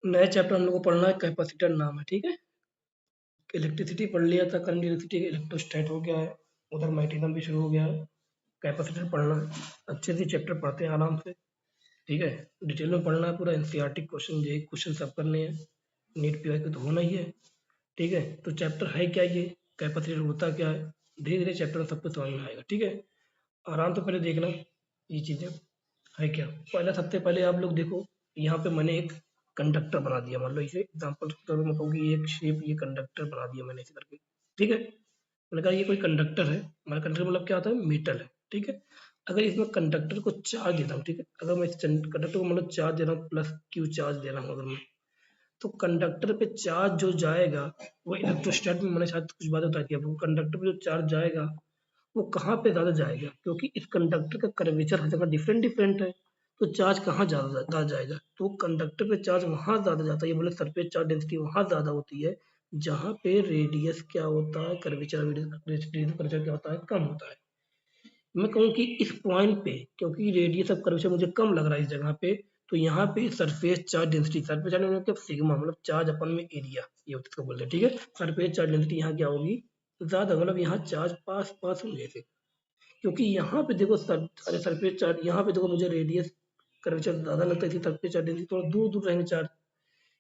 नया चैप्टर हम लोग को पढ़ना है, कैपेसिटर नाम है, ठीक है। इलेक्ट्रिसिटी पढ़ लिया था, करंट इलेक्ट्रिसिटी इलेक्ट्रोस्टैट हो गया है, उधर मैग्नेटिज्म भी शुरू हो गया है। कैपेसिटर पढ़ना है, अच्छे से चैप्टर पढ़ते हैं आराम से, ठीक है। डिटेल में पढ़ना है पूरा, एनसीईआरटी क्वेश्चन, ये क्वेश्चन सब करने हैं, नीट पीआई तो होना ही है, ठीक है। तो चैप्टर है क्या ये, कैपेसिटर होता क्या है, धीरे धीरे चैप्टर में सब कुछ समझ में आएगा, ठीक है। आराम से पहले देखना ये चीज़ें है क्या। पहला सबसे पहले आप लोग देखो, यहाँ पे मैंने एक कंडक्टर बना दिया, मान लो इसे एग्जाम्पल के तौर पर मैं कहूँगी एक शेप, ये कंडक्टर बना दिया मैंने इसे करके, ठीक है। मैंने कहा ये कोई कंडक्टर है, हमारा कंडक्टर मतलब क्या होता है, मेटल है, ठीक है। अगर इसमें कंडक्टर को चार्ज देता हूँ, ठीक है, अगर मैं इस कंडक्टर को मतलब चार्ज दे रहा हूँ, प्लस क्यू चार्ज दे रहा हूँ अगर मैं, तो कंडक्टर पे चार्ज जो जाएगा वो इलेक्ट्रोस्टैट में मैंने शायद कुछ बात बता दी आपको, कंडक्टर पे जो चार्ज जाएगा वो कहाँ पे ज़्यादा जाएगा, क्योंकि इस कंडक्टर का कर्वेचर हर जगह डिफरेंट डिफरेंट है, तो चार्ज कहाँ ज़्यादा जाएगा, तो कंडक्टर पे चार्ज वहाँ ज़्यादा जाता है, ये बोले सरफेस चार्ज डेंसिटी वहाँ ज़्यादा होती है जहाँ पे रेडियस क्या होता है, कर्वेचर कर्वेचर क्या होता है, कम होता है। मैं कहूँ कि इस पॉइंट पे, क्योंकि रेडियस ऑफ कर्वेचर मुझे कम लग रहा है इस जगह पे, तो यहाँ पे surface charge density, surface charge मतलब सिग्मा, मतलब चार्ज अपन में एरिया, ये होता है इसको बोलते हैं, ठीक है। सरफेस चार्ज डेंसिटी यहाँ क्या होगी, ज्यादा, मतलब यहाँ चार्ज पास पास होंगे थे, क्योंकि यहाँ पे देखो अरे सरफेस चार्ज, यहाँ पे देखो मुझे रेडियस कर्वेचर ज्यादा लगता है, सरफेस चार्ज डेंसिटी थोड़ा दूर दूर रहेंगे चार्ज,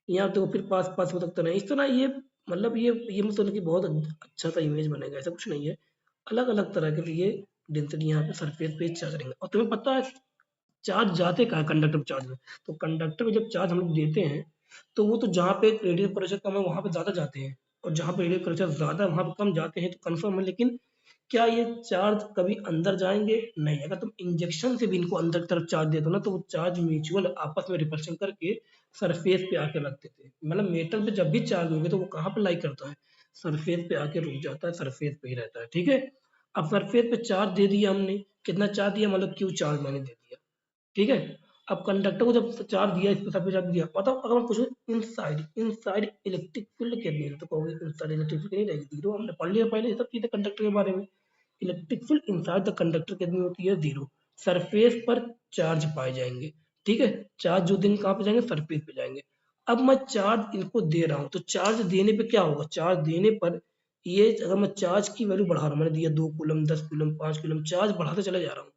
यहाँ देखो फिर पास पास हो सकता नहीं, इस तरह ये मतलब ये मतलब कि बहुत अच्छा सा इमेज बनेगा, ऐसा कुछ नहीं है। अलग अलग तरह के लिए डेंसिटी यहाँ पे सरफेस पे चार्ज रहेंगे, और तुम्हें पता है चार्ज जाते कहाँ है कंडक्टर चार्ज में, तो कंडक्टर में जब चार्ज हम लोग देते हैं तो वो तो जहाँ पे रेडियल प्रेशर कम है वहाँ पे ज़्यादा जाते हैं, और जहाँ पे रेडियल प्रेशर ज़्यादा है वहाँ पे कम जाते हैं, तो कंफर्म है। लेकिन क्या ये चार्ज कभी अंदर जाएंगे, नहीं। अगर तुम इंजेक्शन से भी इनको अंदर की तरफ चार्ज दे दो ना, तो वो चार्ज म्यूचुअल आपस में रिपल्शन करके सरफेस पे आके लगते थे, मतलब मेटल पे जब भी चार्ज होंगे तो वो कहाँ पे लाई करता है, सरफेस पे आके रुक जाता है, सरफेस पे ही रहता है, ठीक है। अब सरफेस पे चार्ज दे दिया हमने, कितना चार्ज दिया, मतलब क्यू चार्ज मैंने दे दिया, ठीक है। अब कंडक्टर को जब चार्ज दिया, इस पे सब पे चार्ज दिया, बताओ अगर मैं पूछूं इनसाइड इनसाइड इलेक्ट्रिक फील्ड कितनी है, तो कहोगे इनसाइड इलेक्ट्रिक फील्ड नहीं रहेगी, जीरो। हमने पढ़ लिया पहले ये सब चीजें कंडक्टर के बारे में। Electric field inside the conductor कितनी होती है, जीरो। सरफेस पर चार्ज पाए जाएंगे, ठीक है। चार्ज जो दिन कहाँ पे जाएंगे, सरफेस पे जाएंगे। अब मैं चार्ज इनको दे रहा हूँ, तो चार्ज देने पे क्या होगा, चार्ज देने पर ये अगर मैं चार्ज की वैल्यू बढ़ा रहा हूँ, मैंने दिया 2 कूलम, 10 कूलम, 5 कूलम, चार्ज बढ़ाते चले जा रहा हूँ,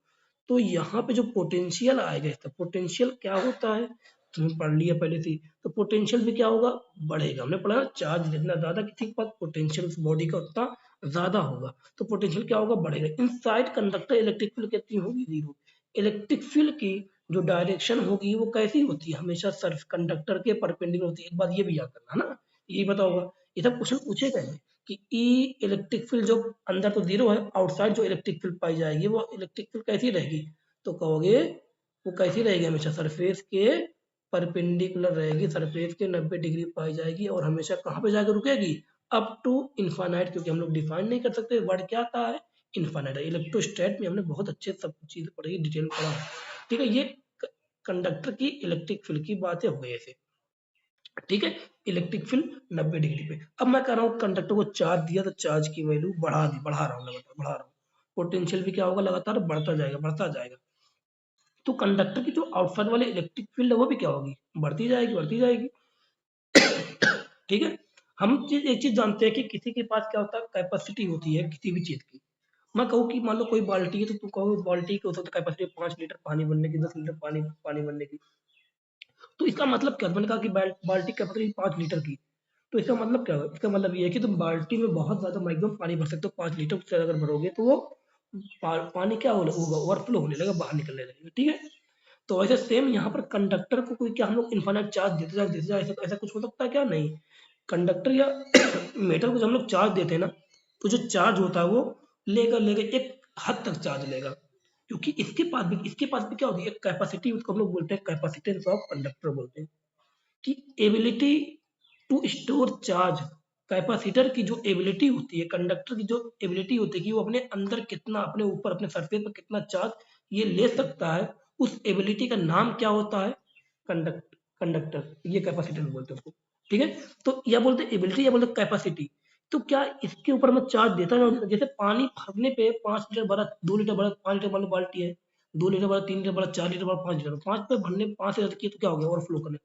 तो यहाँ पे जो पोटेंशियल आएगा, इसका पोटेंशियल क्या होता है, तुमने पढ़ लिया पहले से ही। तो पोटेंशियल भी क्या होगा, बढ़ेगा। हमने पढ़ा चार्ज जितना ज्यादा किसी के पास पोटेंशियल उस बॉडी का उतना ज्यादा होगा, तो पोटेंशियल क्या होगा, बढ़ेगा। इनसाइड कंडक्टर इलेक्ट्रिक फील्ड कितनी होगी, जीरो। इलेक्ट्रिक फील्ड की जो डायरेक्शन होगी वो कैसी होती है, हमेशा सर्फ कंडक्टर के परपेंडिकुलर होती है, एक बात ये भी याद करना है ना, यही बताओगा, ये सब क्वेश्चन पूछेगा ही कि ई इलेक्ट्रिक फील्ड जो अंदर तो जीरो है, आउटसाइड जो इलेक्ट्रिक फील्ड पाई जाएगी वो इलेक्ट्रिक फील्ड कैसी रहेगी, तो कहोगे वो कैसी रहेगी, हमेशा सरफेस के परपेंडिकुलर रहेगी, सरफेस के 90 डिग्री पाई जाएगी, और हमेशा कहाँ पे जाकर रुकेगी, अप टू इन्फानाइट, क्योंकि हम लोग डिफाइन नहीं कर सकते वर्ड क्या आता है, इन्फानाइट। इलेक्ट्रोस्टैट में हमने बहुत अच्छे सब चीज पढ़ी, डिटेल में पढ़ा है, ठीक है। ये कंडक्टर की इलेक्ट्रिक फील्ड की बातें हो गई ऐसे, ठीक है। इलेक्ट्रिक फील्ड 90 डिग्री पे। अब मैं कह रहा हूँ कंडक्टर को चार्ज दिया, तो चार्ज की वैल्यू बढ़ा रहा हूँ, लगातार बढ़ा रहा हूँ, पोटेंशियल भी क्या होगा, लगातार बढ़ता जाएगा बढ़ता जाएगा। तो कंडक्टर की जो आउटसाइड वाली इलेक्ट्रिक फील्ड है वो भी क्या होगी, बढ़ती जाएगी बढ़ती जाएगी, ठीक है। हम चीज एक चीज जानते हैं कि किसी के पास क्या होता है, कैपेसिटी होती है किसी भी चीज की। मैं कहूँ कि मान लो कोई बाल्टी है, तो तुम कहोगे बाल्टी की हो सकता है कैपेसिटी 5 लीटर पानी बनने की, 10 लीटर पानी पानी बनने की। तो इसका मतलब क्या, मैंने कहा कि बाल्टी कैपेसिटी 5 लीटर की, तो इसका मतलब क्या होगा, इसका मतलब ये है कि तुम बाल्टी में बहुत ज्यादा मैक्सिमम पानी भर सकते हो, 5 लीटर से अगर भरोगे तो वो पानी क्या होगा, ओवरफ्लो होने लगेगा, बाहर निकलने लगेगा, ठीक है। तो वैसे सेम यहाँ पर कंडक्टर को कोई क्या हम लोग इन्फाइनाइट चार्ज देते जाए, ऐसा ऐसा कुछ हो सकता है क्या, नहीं। कंडक्टर या मेटल को जब हम लोग चार्ज देते हैं ना, तो जो चार्ज होता है वो लेगा लेगा एक हद तक चार्ज लेगा, क्योंकि इसके पास भी क्या होती है, एक कैपेसिटी, उसको हम लोग बोलते हैं कैपेसिटेंस ऑफ कंडक्टर बोलते हैं, कि ability to store charge. Capacitor की जो एबिलिटी होती है, कंडक्टर की जो एबिलिटी होती है कि वो अपने अंदर कितना, अपने ऊपर अपने सरफेस पर कितना चार्ज ये ले सकता है, उस एबिलिटी का नाम क्या होता है, कंडक्टर, ये कैपेसिटर बोलते हैं उसको, ठीक है। तो या बोलते एबिलिटी या बोलते कैपेसिटी। तो क्या इसके ऊपर मैं चार्ज देता हूँ, जैसे पानी भरने पे 5 लीटर भरा, 2 लीटर भरा, 5 लीटर वाली बाल्टी है, 2 लीटर वाला, 3 लीटर वाला, 4 लीटर वाला, 5 लीटर, 5 पे भरने 5 लीटर की तो क्या हो गया, ओवरफ्लो करने।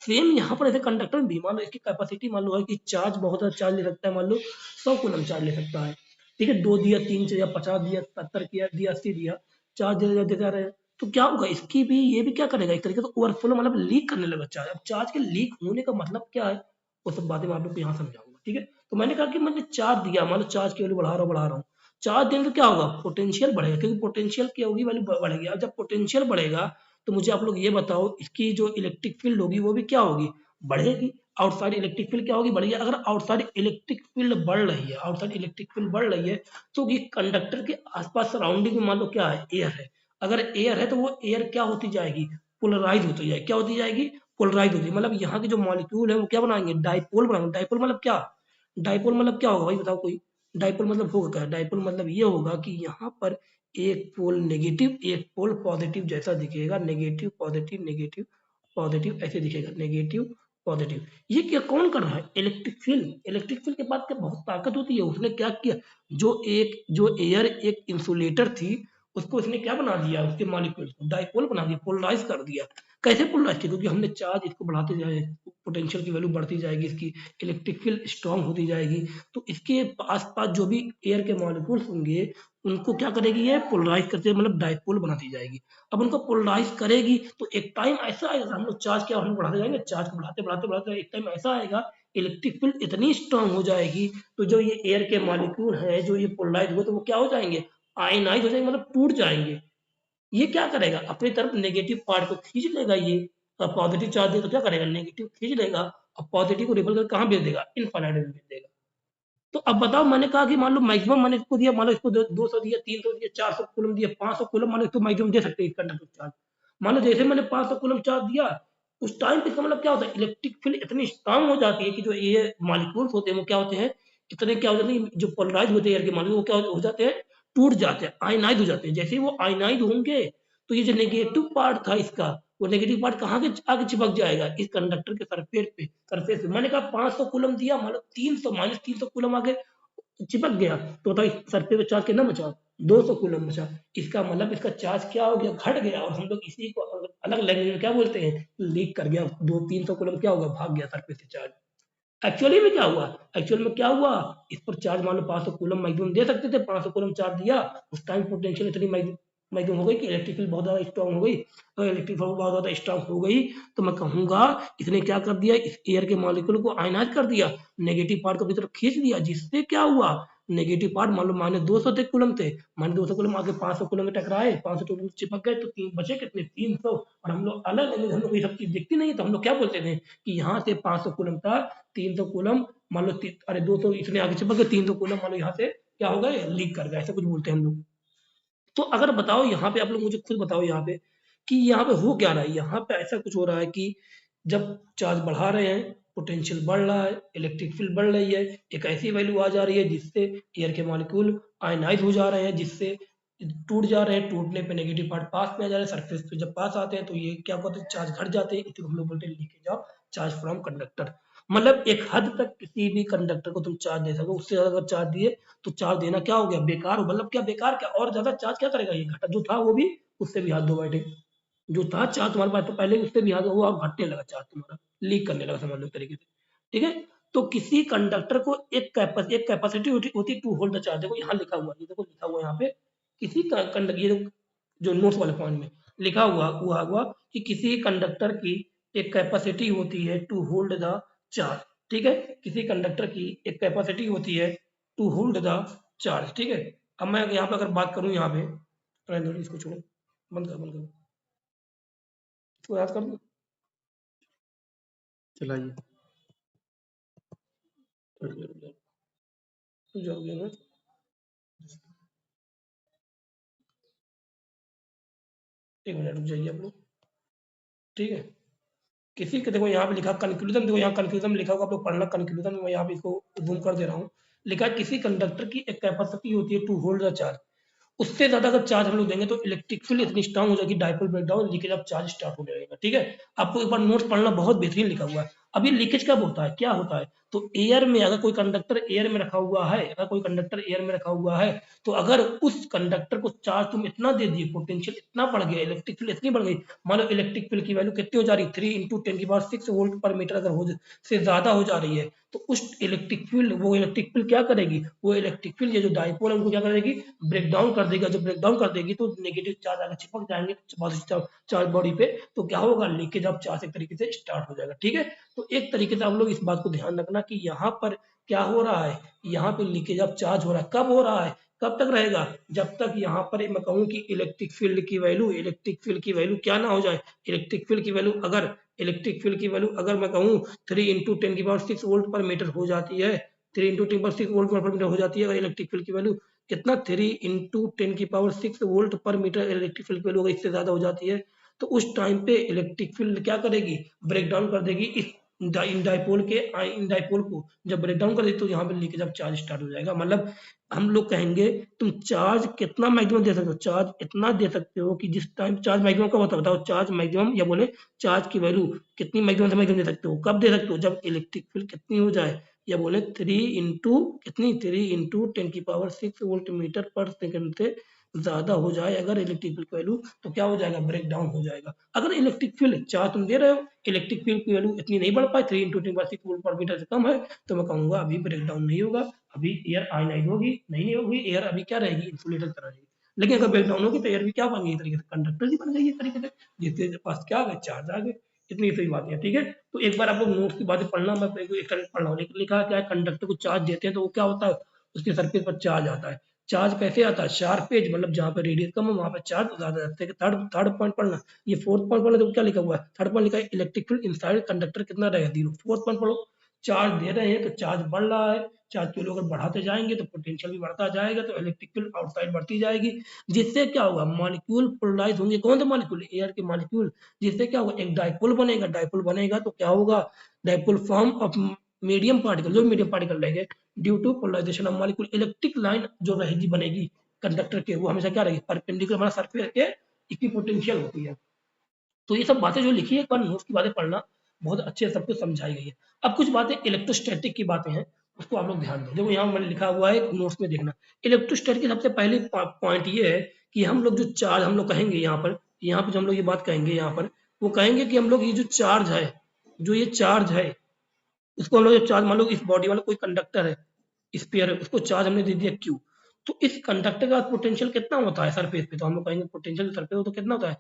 सेम यहाँ पर ऐसे कंडक्टर भी मान लो इसकी कैपेसिटी मान लो है कि चार्ज बहुत ज़्यादा चार्ज ले सकता है, मान लो 100 कूलम चार्ज ले सकता है, ठीक है, 2 दिया, 3 या 50 दिया, 70 किया दिया, 80 दिया, चार्ज देते जा रहे हैं, तो क्या होगा इसकी भी, ये भी क्या करेगा एक तरीके से ओवरफ्लो, मतलब लीक करने लगा चार्ज। अब चार्ज के लीक होने का मतलब क्या है, वो सब बातें मैं आप लोग को यहाँ समझाऊंगा, ठीक है। तो मैंने कहा कि मैंने चार्ज दिया, मान लो चार्ज की वैल्यू बढ़ा रहा हूँ, चार्ज देने तो क्या होगा, पोटेंशियल बढ़ेगा, क्योंकि पोटेंशियल की होगी वैल्यू बढ़ेगी। अब जब पोटेंशियल बढ़ेगा तो मुझे आप लोग ये बताओ इसकी जो इलेक्ट्रिक फील्ड होगी वो भी क्या होगी, बढ़ेगी। आउटसाइड इलेक्ट्रिक फील्ड क्या होगी, बढ़ेगी। अगर आउटसाइड इलेक्ट्रिक फील्ड बढ़ रही है, आउटसाइड इलेक्ट्रिक फील्ड बढ़ रही है, तो ये कंडक्टर के आसपास सराउंडिंग में मान लो क्या है, एयर है। अगर एयर है तो वो एयर क्या होती जाएगी, पोलराइज होती जाएगी। क्या होती जाएगी, पोलराइज होती है। मतलब यहाँ के जो मॉलिक्यूल है वो क्या बनाएंगे, डाइपोल बनाएंगे। डाइपोल मतलब क्या, डाइपोल मतलब क्या होगा भाई बताओ कोई, डाइपोल मतलब होगा क्या, डाइपोल मतलब ये होगा कि यहाँ पर एक पोल नेगेटिव, एक पोल पॉजिटिव जैसा दिखेगा, नेगेटिव पॉजिटिव, नेगेटिव पॉजिटिव ऐसे दिखेगा, नेगेटिव पॉजिटिव। ये क्या कौन कर रहा है, इलेक्ट्रिक फील्ड। इलेक्ट्रिक फील्ड के पास क्या बहुत ताकत होती है, उसने क्या किया, जो एयर एक इंसुलेटर थी उसको इसने क्या बना दिया, उसके मॉलिक्यूल को डाइपोल बना दिया, पोलराइज कर दिया। कैसे पोलराइज किया, क्योंकि हमने चार्ज इसको बढ़ाते जाए, पोटेंशियल की वैल्यू बढ़ती जाएगी, इसकी इलेक्ट्रिक फील्ड स्ट्रांग होती जाएगी, तो इसके आसपास जो भी एयर के मॉलिक्यूल्स होंगे उनको क्या करेगी, ये पोलराइज करते मतलब डाइपोल बनाती जाएगी। अब उनको पोलराइज करेगी तो एक टाइम ऐसा आएगा, हम लोग चार्ज क्या हम बढ़ाते जाएंगे, चार्ज को बढ़ाते बढ़ाते बढ़ाते एक टाइम ऐसा आएगा इलेक्ट्रिक फील्ड इतनी स्ट्रांग हो जाएगी, तो जो ये एयर के मॉलिक्यूल है जो ये पोलराइज हुए तो वो क्या हो जाएंगे, आयनाइज हो जाएंगे, मतलब टूट जाएंगे। ये क्या करेगा, अपनी तरफ नेगेटिव पार्ट को खींच लेगा, ये पॉजिटिव चार्ज दे तो क्या करेगा, नेगेटिव खींच लेगा, और पॉजिटिव को रिपल कर कहाँ भेज देगा, इनफाइनाइट में भेज देगा। तो अब बताओ, मैंने कहा कि मान लो मैक्सिमम मैंने इसको दिया, मान लो इसको 200 दिया, 300 दिया, 400 कूलम दिया, 500 कूलम, मान लो इसको मैक्सिमम दे सकते हैं कंडक्टर चार्ज। मान लो जैसे मैंने 500 कूलम चार्ज दिया, उस टाइम पे इसका मतलब क्या होता है, इलेक्ट्रिक फील्ड इतनी स्ट्रांग हो जाती है कि जो ये मॉलिक्यूल्स होते हैं वो क्या होते हैं, इतने क्या हो जाते हैं, जो पोलराइज होते हैं एयर के मॉलिक्यूल वो क्या हो जाते हैं, टूट जाते हैं, आयनाइज हो जाते हैं। जैसे ही वो आयनाइज होंगे तो ये जो नेगेटिव पार्ट था इसका, वो नेगेटिव पार्ट कहाँ के आगे चिपक जाएगा, इस कंडक्टर के सरफेस पे। मैंने कहा 500 कूलम दिया, मतलब 300 -300 कूलम आगे चिपक गया, तो बताओ सरफेस पे चार्ज कितना बचा, 200 कूलम बचा। इसका मतलब इसका चार्ज क्या हो गया, घट गया। और हम लोग इसी को अलग लैंग्वेज में क्या बोलते हैं, लीक कर गया, 200-300 कूलम क्या होगा, भाग गया सरफेस से चार्ज। एक्चुअली में क्या हुआ, एक्चुअल में क्या हुआ, इस पर चार्ज मान लो 500 कूलम मैक्सिमम दे सकते थे, 500 कूलम चार्ज दिया, उस टाइम पोटेंशियल इतनी मैक्सिमम हो गई कि इलेक्ट्रिक फील्ड बहुत ज्यादा स्ट्रांग हो गई। और इलेक्ट्रिक फील्ड बहुत ज्यादा स्ट्रांग हो गई तो मैं कहूंगा इसने क्या कर दिया, इस एयर के मॉलिक्यूल को आयनाइज कर दिया, नेगेटिव पार्ट को अपनी तरफ खींच दिया, जिससे क्या हुआ, नेगेटिव पार्ट मान लो -200 थे कूलम थे, -200 कूलम आगे 500 कूलम में टकराए, 500 कूलम चिपक गए, तो तीन बचे कितने, 300। और हम लोग अलग अलग, हम लोग ये सब चीज दिखती नहीं, तो हम लोग क्या बोलते थे कि यहाँ से 500 कूलम था, 300 कूलम मान लो अरे 200 इतने आगे चिपक गए, 300 कूलम मान लो यहाँ से क्या हो गए, लीक कर गए, ऐसा कुछ बोलते हैं हम लोग। तो अगर बताओ यहाँ पे आप लोग मुझे खुद बताओ यहाँ पे कि यहाँ पे हो क्या रहा है, यहाँ पे ऐसा कुछ हो रहा है कि जब चार्ज बढ़ा रहे हैं, पोटेंशियल बढ़ रहा है, इलेक्ट्रिक फील्ड बढ़ रही है, एक ऐसी वैल्यू आ जा रही है जिससे एयर के मॉलिक्यूल आयनाइज हो जा रहे हैं, जिससे टूट जा रहे हैं, टूटने पे नेगेटिव पार्ट पास में आ जा रहे हैं, सरफेस पे जब पास आते हैं तो ये क्या होता है, चार्ज घट जाते हैं, इसको हम लोग बोलते हैं leakage of charge from conductor. मतलब एक हद तक किसी भी कंडक्टर को तुम चार्ज दे सको, उससे ज्यादा अगर चार्ज दिए तो चार्ज देना क्या हो गया, बेकार हो। मतलब क्या बेकार, क्या और ज्यादा चार्ज क्या करेगा, ये घटा जो था वो भी उससे भी हाथ धो बैठे, जो था चार्ज तुम्हारे पास तो पहले उससे भी हाथ वो अब घटने लगा चार्ज तुम्हारा, लीक करने लगा, समझ लो एक तरीके से, ठीक है। तो किसी कंडक्टर को एक कैपेसिटी होती टू होल्ड द चार्ज। देखो यहाँ लिखा हुआ, ये देखो लिखा हुआ यहाँ पे, किसी कंडक्टर, ये जो नोट्स वाले पॉइंट में लिखा हुआ कि किसी कंडक्टर की एक कैपेसिटी होती है टू होल्ड द चार्ज, ठीक है। किसी कंडक्टर की एक कैपेसिटी होती है टू होल्ड द चार्ज, ठीक है। अब मैं यहाँ पे अगर बात करूँ यहाँ पे, रहने दो, इसको छोड़ो, बंद करो, इसको याद कर दो, चलाइए। जाओगे ना, एक मिनट रुक जाइए आप लोग, ठीक है। किसी के देखो यहाँ पे लिखा कंक्लूजन, देखो यहाँ कंक्लूजन लिखा होगा, आप लोग पढ़ना कंक्लूजन, मैं यहाँ पे इसको जूम कर दे रहा हूँ। लिखा है किसी कंडक्टर की एक कैपेसिटी होती है टू होल्ड द चार्ज, उससे ज्यादा अगर चार्ज हम लोग देंगे तो इलेक्ट्रिक फील्ड इतनी स्ट्रांग हो जाएगी, dipole breakdown, leakage of charge start हो जाएगा, ठीक है। आपको एक बार नोट्स पढ़ना, बहुत बेहतरीन लिखा हुआ है। अब ये लीकेज कब होता है, क्या होता है, तो एयर में अगर कोई कंडक्टर एयर में रखा हुआ है, अगर कोई कंडक्टर एयर में रखा हुआ है, तो अगर उस कंडक्टर को चार्ज तुम इतना दे दिए, पोटेंशियल इतना बढ़ गया, इलेक्ट्रिक फील्ड इतनी बढ़ गई, मान लो इलेक्ट्रिक फील्ड की वैल्यू कितनी हो जा रही है, 3 इंटू 10⁻6 वोल्ट पर मीटर अगर हो से ज्यादा हो जा रही है, तो उस इलेक्ट्रिक फील्ड, वो इलेक्ट्रिक फील्ड क्या करेगी, वो इलेक्ट्रिक फील्ड ये जो डाइपोल है उनको क्या करेगी, ब्रेक डाउन कर देगा, जब ब्रेक डाउन कर देगी तो नेगेटिव चार्ज आगे चिपक जाएंगे पॉजिटिव चार्ज बॉडी पे, तो क्या होगा, लीकेज ऑफ चार्ज एक तरीके से स्टार्ट हो जाएगा। ठीक है, तो एक तरीके से आप लोग इस बात को ध्यान रखना कि यहाँ पर क्या हो रहा है, यहाँ पे लीकेज ऑफ चार्ज हो रहा है, कब हो रहा है, कब तक रहेगा, जब तक यहाँ पर मैं कहूँ कि इलेक्ट्रिक फील्ड की वैल्यू क्या ना हो जाए, इलेक्ट्रिक फील्ड की वैल्यू अगर मैं कहूँ 3 इंटू 10⁻6 वोल्ट पर मीटर हो जाती है, 3 इंटू 10⁻6 वोल्ट पर मीटर हो जाती है, अगर इलेक्ट्रिक फील्ड की वैल्यू कितना 3 इंटू 10⁻6 वोल्ट पर मीटर इलेक्ट्रिक फील्ड की वैल्यू अगर इससे ज्यादा हो जाती है, तो उस टाइम पे इलेक्ट्रिक फील्ड क्या करेगी, ब्रेक डाउन कर देगी इस इन डाइपोल को, जब ब्रेक डाउन कर देगी तो यहाँ पे लीकेज ऑफ चार्ज स्टार्ट हो जाएगा। मतलब हम लोग कहेंगे तुम चार्ज कितना मैक्सिमम दे सकते हो, चार्ज इतना दे सकते हो कि जिस टाइम चार्ज मैक्सिमम कब होता है बताओ, चार्ज मैक्सिमम या बोले चार्ज की वैल्यू कितनी मैक्सिमम से मैक्सिमम दे सकते हो, कब दे सकते हो, जब इलेक्ट्रिक फील्ड कितनी हो जाए, या बोले 3 इंटू 10⁻6 वोल्ट मीटर पर सेकंड से ज्यादा हो जाए अगर इलेक्ट्रिक फील्ड की वैल्यू, तो क्या हो जाएगा, ब्रेक डाउन हो जाएगा। अगर इलेक्ट्रिक फील्ड चार्ज तुम दे रहे हो, इलेक्ट्रिक फील्ड की वैल्यू इतनी नहीं बढ़ पाए, 3 इंटू 10⁻6 वोल्ट पर मीटर से कम है, तो मैं कहूंगा अभी ब्रेक डाउन नहीं होगा, अभी एयर आयनाइज होगी, नहीं होगी, एयर अभी क्या रहेगी, इंसुलेटर की तरह रहेगी। लेकिन अगर ब्रेक डाउन होगी तो एयर भी क्या बन गई, तरीके से कंडक्टर ही बन गई है तरीके से, जिसके पास क्या आ गए, चार्ज आ गए। इतनी सही बात है। ठीक है, तो एक बार आप लोग नोट्स की बातें पढ़ना, मैं एक तरह पढ़ रहा हूँ, लिखा क्या है, कंडक्टर को चार्ज देते हैं तो वो क्या होता है, उसके सरफेस पर चार्ज आता है। चार्ज कैसे आता है, शार्प एज, मतलब जहाँ पे रेडियस कम है वहां पे चार्ज ज्यादा रहता है। थर्ड थर्ड पॉइंट पढ़ना, ये फोर्थ पॉइंट पढ़ना, तो क्या लिखा हुआ है, थर्ड पॉइंट लिखा है इलेक्ट्रिक फील्ड इनसाइड कंडक्टर कितना रहेगा, 0। फोर्थ पॉइंट पढ़ो, चार्ज दे रहे हैं तो चार्ज बढ़ रहा है, चार्ज की वैल्यू अगर बढ़ाते जाएंगे तो पोटेंशियल भी बढ़ता जाएगा, तो इलेक्ट्रिक फील्ड आउटसाइड बढ़ती जाएगी, जिससे क्या होगा, मॉलिक्यूल पोलराइज होंगे, कौन से मॉलिक्यूल, एयर के मॉलिक्यूल, जिससे क्या होगा, एक डाइपोल बनेगा तो क्या होगा, dipole form of medium particle, जो मीडियम पार्टिकल रहेंगे, due to polarisation of molecule, electric line जो रहेगी बनेगी कंडक्टर के, वो हमेशा क्या रहेगी, परपेंडिकुलर, हमारा सरफेस के इक्विपोटेंशियल होती है। तो ये सब बातें जो लिखी है, एक बार नोट्स की बातें पढ़ना, बहुत अच्छे से सब कुछ समझाई गई है। अब कुछ बातें इलेक्ट्रोस्टैटिक की बातें हैं, उसको आप लोग ध्यान दो, देखो यहाँ मैंने लिखा हुआ है नोट्स में, देखना। इलेक्ट्रोस्टैटिक की सबसे पहली पॉइंट ये है कि हम लोग जो चार्ज हम लोग कहेंगे यहाँ पे जो हम लोग ये बात कहेंगे यहाँ पर, वो कहेंगे कि हम लोग ये जो चार्ज है, जो ये चार्ज है, उसको हम लोग चार्ज, मान लो इस बॉडी वाला कोई कंडक्टर है, स्फीयर है, उसको चार्ज हमने दे दिया Q, तो इस कंडक्टर का पोटेंशियल कितना होता है सरफेस पे, तो हम लोग कहेंगे पोटेंशियल सरफेस तो कितना होता है,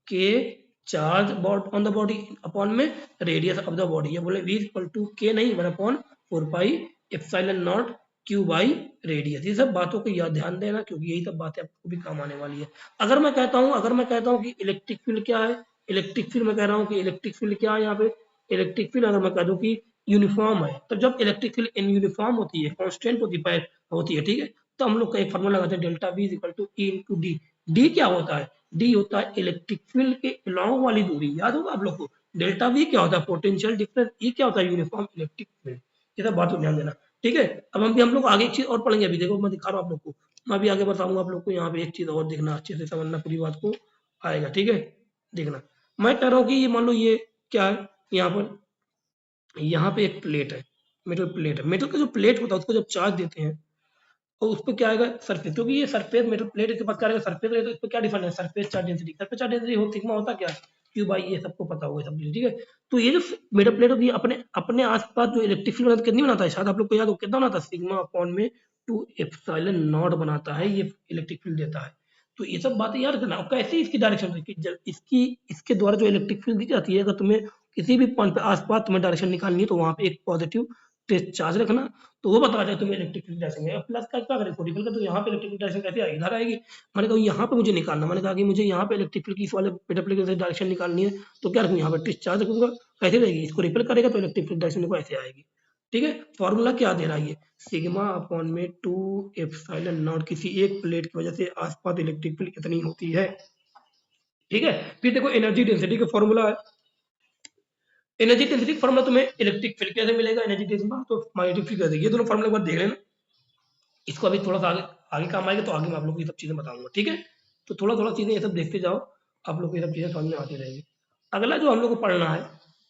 K charge on the body upon में रेडियस ऑफ द बॉडी, ये बोले V इक्वल टू K नहीं 1/4πε0 Q बाई रेडियस। ये सब बातों को याद ध्यान देना, क्योंकि यही सब बातें आपको भी काम आने वाली है। अगर मैं कहता हूँ कि इलेक्ट्रिक फील्ड क्या है, इलेक्ट्रिक फील्ड मैं कह रहा हूँ कि इलेक्ट्रिक फील्ड क्या है, यहाँ पे इलेक्ट्रिक फील्ड अगर मैं कह दूं कि यूनिफॉर्म है, तो जब इलेक्ट्रिक फील्ड इन यूनिफॉर्म होती है, कांस्टेंट होती है, ठीक है, तो हम लोग का एक फॉर्मूला लगाते हैं, delta V is equal to E into D. D क्या होता है, डी होता है इलेक्ट्रिक फील्ड के अलोंग वाली दूरी, याद होगा आप लोग को, डेल्टा V क्या होता है पोटेंशियल डिफरेंस, E क्या होता है यूनिफॉर्म इलेक्ट्रिक फील्ड। ये सब बात को ध्यान देना, ठीक है। अब हम लोग आगे एक चीज और पढ़ेंगे, अभी देखो मैं दिखा रहा हूँ आप लोग को, मैं भी आगे बताऊंगा आप लोग को, यहाँ पे एक चीज और देखना, अच्छे से समझना, पूरी बात को आएगा, ठीक है। देखना, मैं कह रहा हूँ कि ये मान लो ये क्या है, यहाँ पे एक प्लेट है, मेटल प्लेट है, मेटल का जो प्लेट होता है उसको जब चार्ज देते हैं और उस पर क्या आएगा, सरफेस, क्योंकि ये सरफेस मेटल प्लेट इसके पास क्या रहेगा, सरफेस रहेगा, तो इस पर क्या डिफाइन है, सरफेस चार्ज डेंसिटी, सिग्मा होता क्या है, क्यू बाई, ये सबको पता होगा सब चीज़, ठीक है। तो ये जो मेटल प्लेट होती है अपने अपने आसपास जो इलेक्ट्रिक फील्ड बनाता है, कितनी बनाता है, शायद आप लोग को याद हो, कितना बनाता है, सिग्मा अपॉन में 2 एप्सिलॉन नॉट बनाता है, ये इलेक्ट्रिक फील्ड देता है। तो ये सब बातें याद रखना, कैसे इसकी डायरेक्शन, इसके द्वारा जो इलेक्ट्रिक फील्ड दी जाती है, अगर तुम्हें किसी भी पॉइंट पे आसपास तुम्हें डायरेक्शन निकालनी है, तो वहां पे एक पॉजिटिव चार्ज रखना, तो वो बता रहे तुम्हें इलेक्ट्रिक फील्ड डायरेक्शन है। प्लस का क्या करें, रिपल का, तो यहाँ पे इलेक्ट्रिक फील्ड डायरेक्शन कैसे आएगी, इधर आएगी। मैंने कहा यहाँ पे मुझे निकालना, मैंने कहा कि मुझे यहाँ पे इलेक्ट्रिक फील्ड की इस वाले पेटर प्लेट से डायरेक्शन निकालनी है, तो क्या रखूँ, यहाँ पे टिस्ट चार्ज रखूंगा, कैसे रहेगी, इसको रिपल करेगा तो इलेक्ट्रिक फील्ड डायरेक्शन को ऐसे आएगी, ठीक है। फॉर्मूला क्या दे रहा है, ये सिग्मा अपॉन में 2 एप्सिलॉन नॉट, किसी एक प्लेट की वजह से आसपास इलेक्ट्रिक फील्ड कितनी होती है, ठीक है। फिर देखो एनर्जी डेंसिटी का फॉर्मूला है, एनर्जी डेंसिटी फॉर्मूला तुम्हें इलेक्ट्रिक फील्ड कैसे मिलेगा, एनर्जी डेंसिटी तो मैग्नेटिक फील्ड कैसे, ये दोनों फॉर्मूला एक बार देख लेना, इसको अभी थोड़ा सा आगे आगे काम आएगा, तो आगे मैं आप लोग को ये सब चीजें बताऊंगा, ठीक है। तो थोड़ा थोड़ा चीजें ये सब देखते जाओ, आप लोग को ये सब चीजें समझ में आती रहेगी। अगला जो हम लोग को पढ़ना है,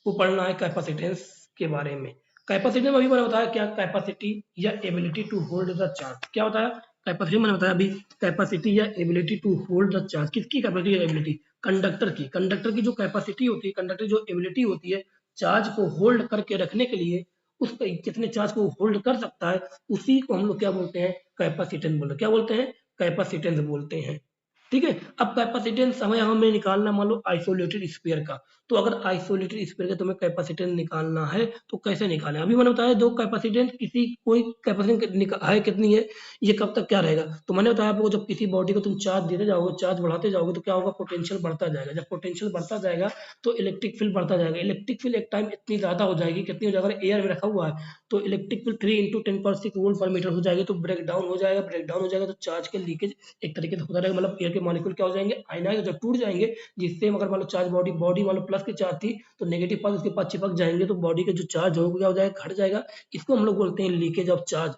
वो पढ़ना है कैपेसिटेंस के बारे में। कैपेसिटी में अभी मैंने बताया क्या, कैपेसिटी या ability to hold the charge. क्या होता है कैपेसिटी, मैंने बताया अभी, कैपेसिटी या ability to hold the charge. किसकी कैपेसिटी या एबिलिटी? कंडक्टर की जो कैपेसिटी होती है, कंडक्टर जो एबिलिटी होती है चार्ज को होल्ड करके रखने के लिए, उस कितने चार्ज को होल्ड कर सकता है, उसी को हम लोग क्या बोलते हैं, कैपेसिटेंस बोलते हैं। क्या बोलते हैं? कैपेसिटेंस बोलते हैं। ठीक है। अब कैपेसिटेंस हमें निकालना, मान लो आइसोलेटेड स्फीयर का, तो अगर आइसोलेटेड स्फीयर का तुम्हें कैपेसिटेंस निकालना है तो कैसे निकालें? अभी मैंने बताया दो कैपेसिटेंस, किसी कोई कैपेसिटेंस है कितनी है, ये कब तक क्या रहेगा। तो मैंने बताया आपको, जब किसी बॉडी को तुम चार्ज देते जाओगे, चार्ज बढ़ाते जाओगे, तो क्या होगा, पोटेंशियल बढ़ता जाएगा। जब पोटेंशियल बढ़ता जाएगा तो इलेक्ट्रिक फील्ड बढ़ता जाएगा। इलेक्ट्रिक फील्ड एक टाइम इतनी ज्यादा हो जाएगी, कितनी हो जाएगा, एयर में रखा हुआ है तो इलेक्ट्रिक फील्ड 3 × 10⁻⁶ वोल्ट पर मीटर हो जाएगी, तो ब्रेक डाउन हो जाएगा। ब्रेक डाउन हो जाएगा तो चार्ज के लीकेज एक तरीके से होता रहेगा, मतलब एयर के मॉलिक्यूल क्या हो जाएंगे, आयनाइज जब टूट जाएंगे, जिससे अगर मान लो चार्ज बॉडी मान लो प्लस की चार्ज थी तो नेगेटिव पास उसके पास चिपक जाएंगे, तो बॉडी का जो चार्ज होगा क्या हो जाएगा, घट जाएगा। इसको हम लोग बोलते हैं लीकेज ऑफ चार्ज।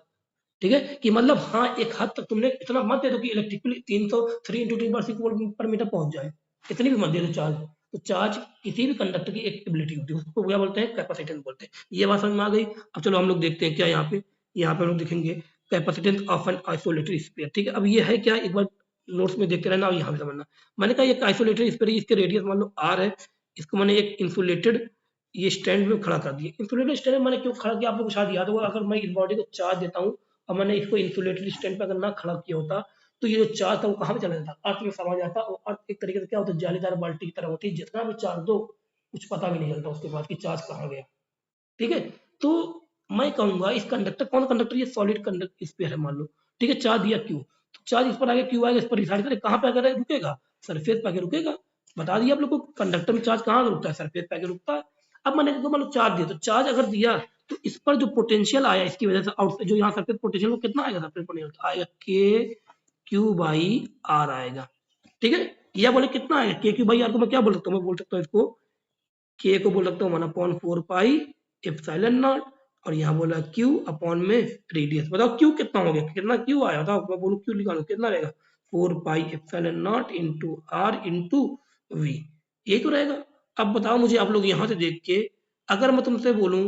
ठीक है, कि मतलब हाँ एक हद तक तुमने इतना मत दे दो कि इलेक्ट्रिकली 3 × 10⁻⁶ वोल्ट पर मीटर पहुंच जाए, इतनी भी मत दे दो चार्ज। तो चार्ज किसी भी कंडक्टर की एक एबिलिटी होती है, उसको क्या बोलते हैं, कैपेसिटेंस बोलते हैं। ये बात समझ में आ गई। अब चलो हम लोग देखते हैं क्या यहाँ पे हम लोग देखेंगे capacitance of an isolated sphere. ठीक है, अब ये है क्या, एक बार नोट्स में देखते रहना और यहाँ पे समझना। मैंने कहा एक आइसोलेटेड स्फीयर, इसके रेडियस मान लो r है, इसको मैंने एक इंसुलेटेड ये स्टैंड में खड़ा कर दिया। इंसुलेटेड स्टैंड में मैंने क्यों खड़ा किया, आप लोग को शायद याद होगा, अगर मैं इस बॉडी को चार्ज देता हूँ और मैंने इसको इंसुलेटेड स्टैंड पे अगर ना खड़ा किया होता तो ये जो चार्ज था वो कहाँ पे चला जाता, अर्थ में समा जाता। और अर्थ एक तरीके से क्या होता है, जालीदार बाल्टी की तरह होती है, जितना भी चार्ज दो कुछ पता भी नहीं चलता उसके बाद कि चार्ज कहाँ गया। ठीक है, तो मैं कहूंगा इस कंडक्टर, कौन कंडक्टर, ये सॉलिड कंडक्टर स्फीयर है मान लो। ठीक है, चार्ज दिया क्यू, तो चार्ज इस पर आगे क्यू आएगा, इस पर रिसाइड करेगा, कहाँ पे आकर रुकेगा, सरफेस पे आके रुकेगा। बता दिया आप लोग को कंडक्टर में चार्ज कहाँ रुकता है, सरफेस पे आके रुकता है। अब मैंने मान लो चार्ज दिया, तो चार्ज अगर दिया तो इस पर जो पोटेंशियल आया इसकी वजह से आउट जो यहाँ सरफेस पोटेंशियल, वो कितना आएगा, सरफेस पोटेंशियल आएगा के क्यू बाई आर आएगा। ठीक है, या बोले कितना आएगा, के क्यू बाई आर को मैं क्या बोल सकता हूँ, मैं बोल सकता हूँ इसको के को बोल सकता हूँ 1/4 पाई एप्सिलॉन नॉट, और यहाँ बोला क्यू अपॉन में रेडियस। बताओ क्यू कितना हो गया, कितना क्यू आया, बताओ, मैं बोलूँ क्यू निकालो कितना रहेगा, 4 pi epsilon nought into R into V, यही तो रहेगा। अब बताओ मुझे आप लोग यहाँ से देख के, अगर मैं तुमसे बोलूँ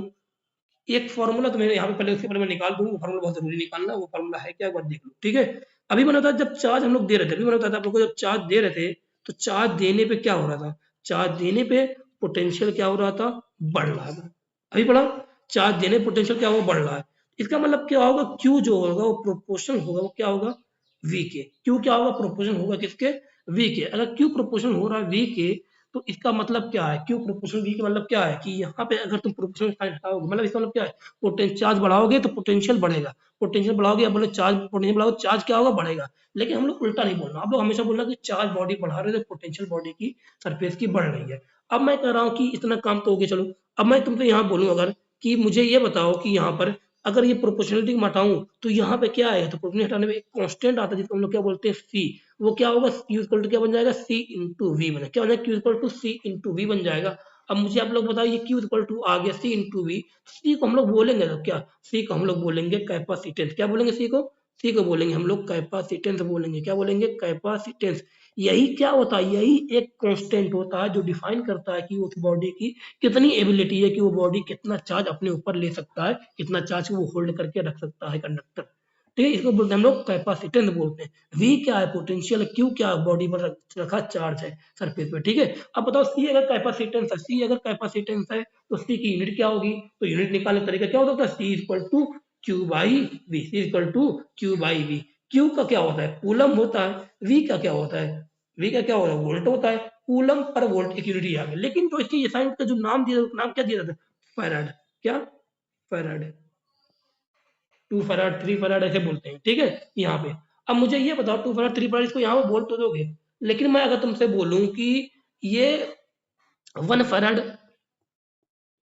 एक फॉर्मूला, तो मैंने यहाँ पे पहले, उससे पहले मैं निकाल दूँ, वो फॉर्मूला बहुत जरूरी निकालना, वो फॉर्मूला है क्या, एक बार देख लो। ठीक है, अभी मैंने बताया जब चार्ज हम लोग दे रहे थे, अभी मैंने बताया था आप लोग को, जब चार्ज दे रहे थे तो चार्ज देने पे क्या हो रहा था, चार्ज देने पे पोटेंशियल क्या हो रहा था, बढ़ रहा था। अभी पढ़ा, चार्ज देने पोटेंशियल क्या होगा, बढ़ रहा है। इसका मतलब क्या होगा, क्यू जो होगा वो प्रोपोर्शनल होगा, वो क्या होगा, वी के। क्यू क्या होगा, प्रोपोर्शनल होगा किसके, वी के। अगर क्यू प्रोपोर्शनल हो रहा है वी के, तो इसका मतलब क्या है, क्यू प्रोपोर्शनल वी का मतलब क्या है, कि यहाँ पे अगर तुम प्रोपोर्शनल साइन हटाओगे, मतलब इसका मतलब क्या है, पोटेंशियल चार्ज बढ़ाओगे तो पोटेंशियल बढ़ेगा, पोटेंशियल बढ़ाओगे या बोले चार्ज, पोटेंशियल बढ़ाओगे चार्ज क्या होगा, बढ़ेगा। लेकिन हम लोग उल्टा नहीं बोलना, आप लोग हमेशा बोलना कि चार्ज बॉडी बढ़ा रहे थे, पोटेंशियल बॉडी की सरफेस की बढ़ रही है। अब मैं कह रहा हूँ कि इतना काम तो हो गया, चलो अब मैं तुमसे यहाँ बोलूँ अगर, कि मुझे ये बताओ कि यहाँ पर अगर ये प्रोपोर्शनलिटी में हटाऊं तो यहाँ पे क्या आएगा, तो प्रोपोर्शनलिटी हटाने में एक कांस्टेंट आता है जिसको हम लोग क्या बोलते हैं, सी। वो क्या होगा, क्यू इक्वल टू क्या बन जाएगा, सी इंटू वी बन, क्या हो जाएगा, Q equal to C into V बन जाएगा। अब मुझे आप लोग बताइए क्यू इक्वल टू आ गया सी इंटू वी, सी को हम लोग बोलेंगे तो क्या, सी को हम लोग बोलेंगे कैपेसिटेंस। क्या बोलेंगे सी को, सी को बोलेंगे हम लोग कैपेसिटेंस बोलेंगे। क्या बोलेंगे, कैपेसिटेंस। यही क्या होता है, यही एक कांस्टेंट होता है जो डिफाइन करता है कि उस बॉडी की कितनी एबिलिटी है, कि वो बॉडी कितना चार्ज अपने ऊपर ले सकता है, कितना चार्ज वो होल्ड करके रख सकता है कंडक्टर। ठीक है, इसको बोलते हैं हम लोग कैपेसिटेंस बोलते हैं। वी क्या है, पोटेंशियल, क्यू क्या है, बॉडी पर रखा चार्ज है सरफेस पे। ठीक है, अब बताओ सी अगर कैपेसिटेंस है, सी अगर कैपेसिटेंस है तो सी की यूनिट क्या होगी, तो यूनिट निकालने का तरीका क्या होता है, c equal to q by v, c equal to q by v. Q का क्या होता है, कूलम होता है, वी का क्या होता है, वी का क्या होता है, वोल्ट होता है। कूलम पर वोल्ट एक यूनिट आ गया, लेकिन जो इसकी साइंस का जो नाम दिया, नाम क्या दिया था, फैराड। क्या, फैराड, 2 फैराड 3 फैराड ऐसे बोलते हैं। ठीक है, यहाँ पे अब मुझे ये बताओ 2 फैराड 3 फैराड इसको यहाँ पे बोल तो दोगे, लेकिन मैं अगर तुमसे बोलूं कि ये 1 फैराड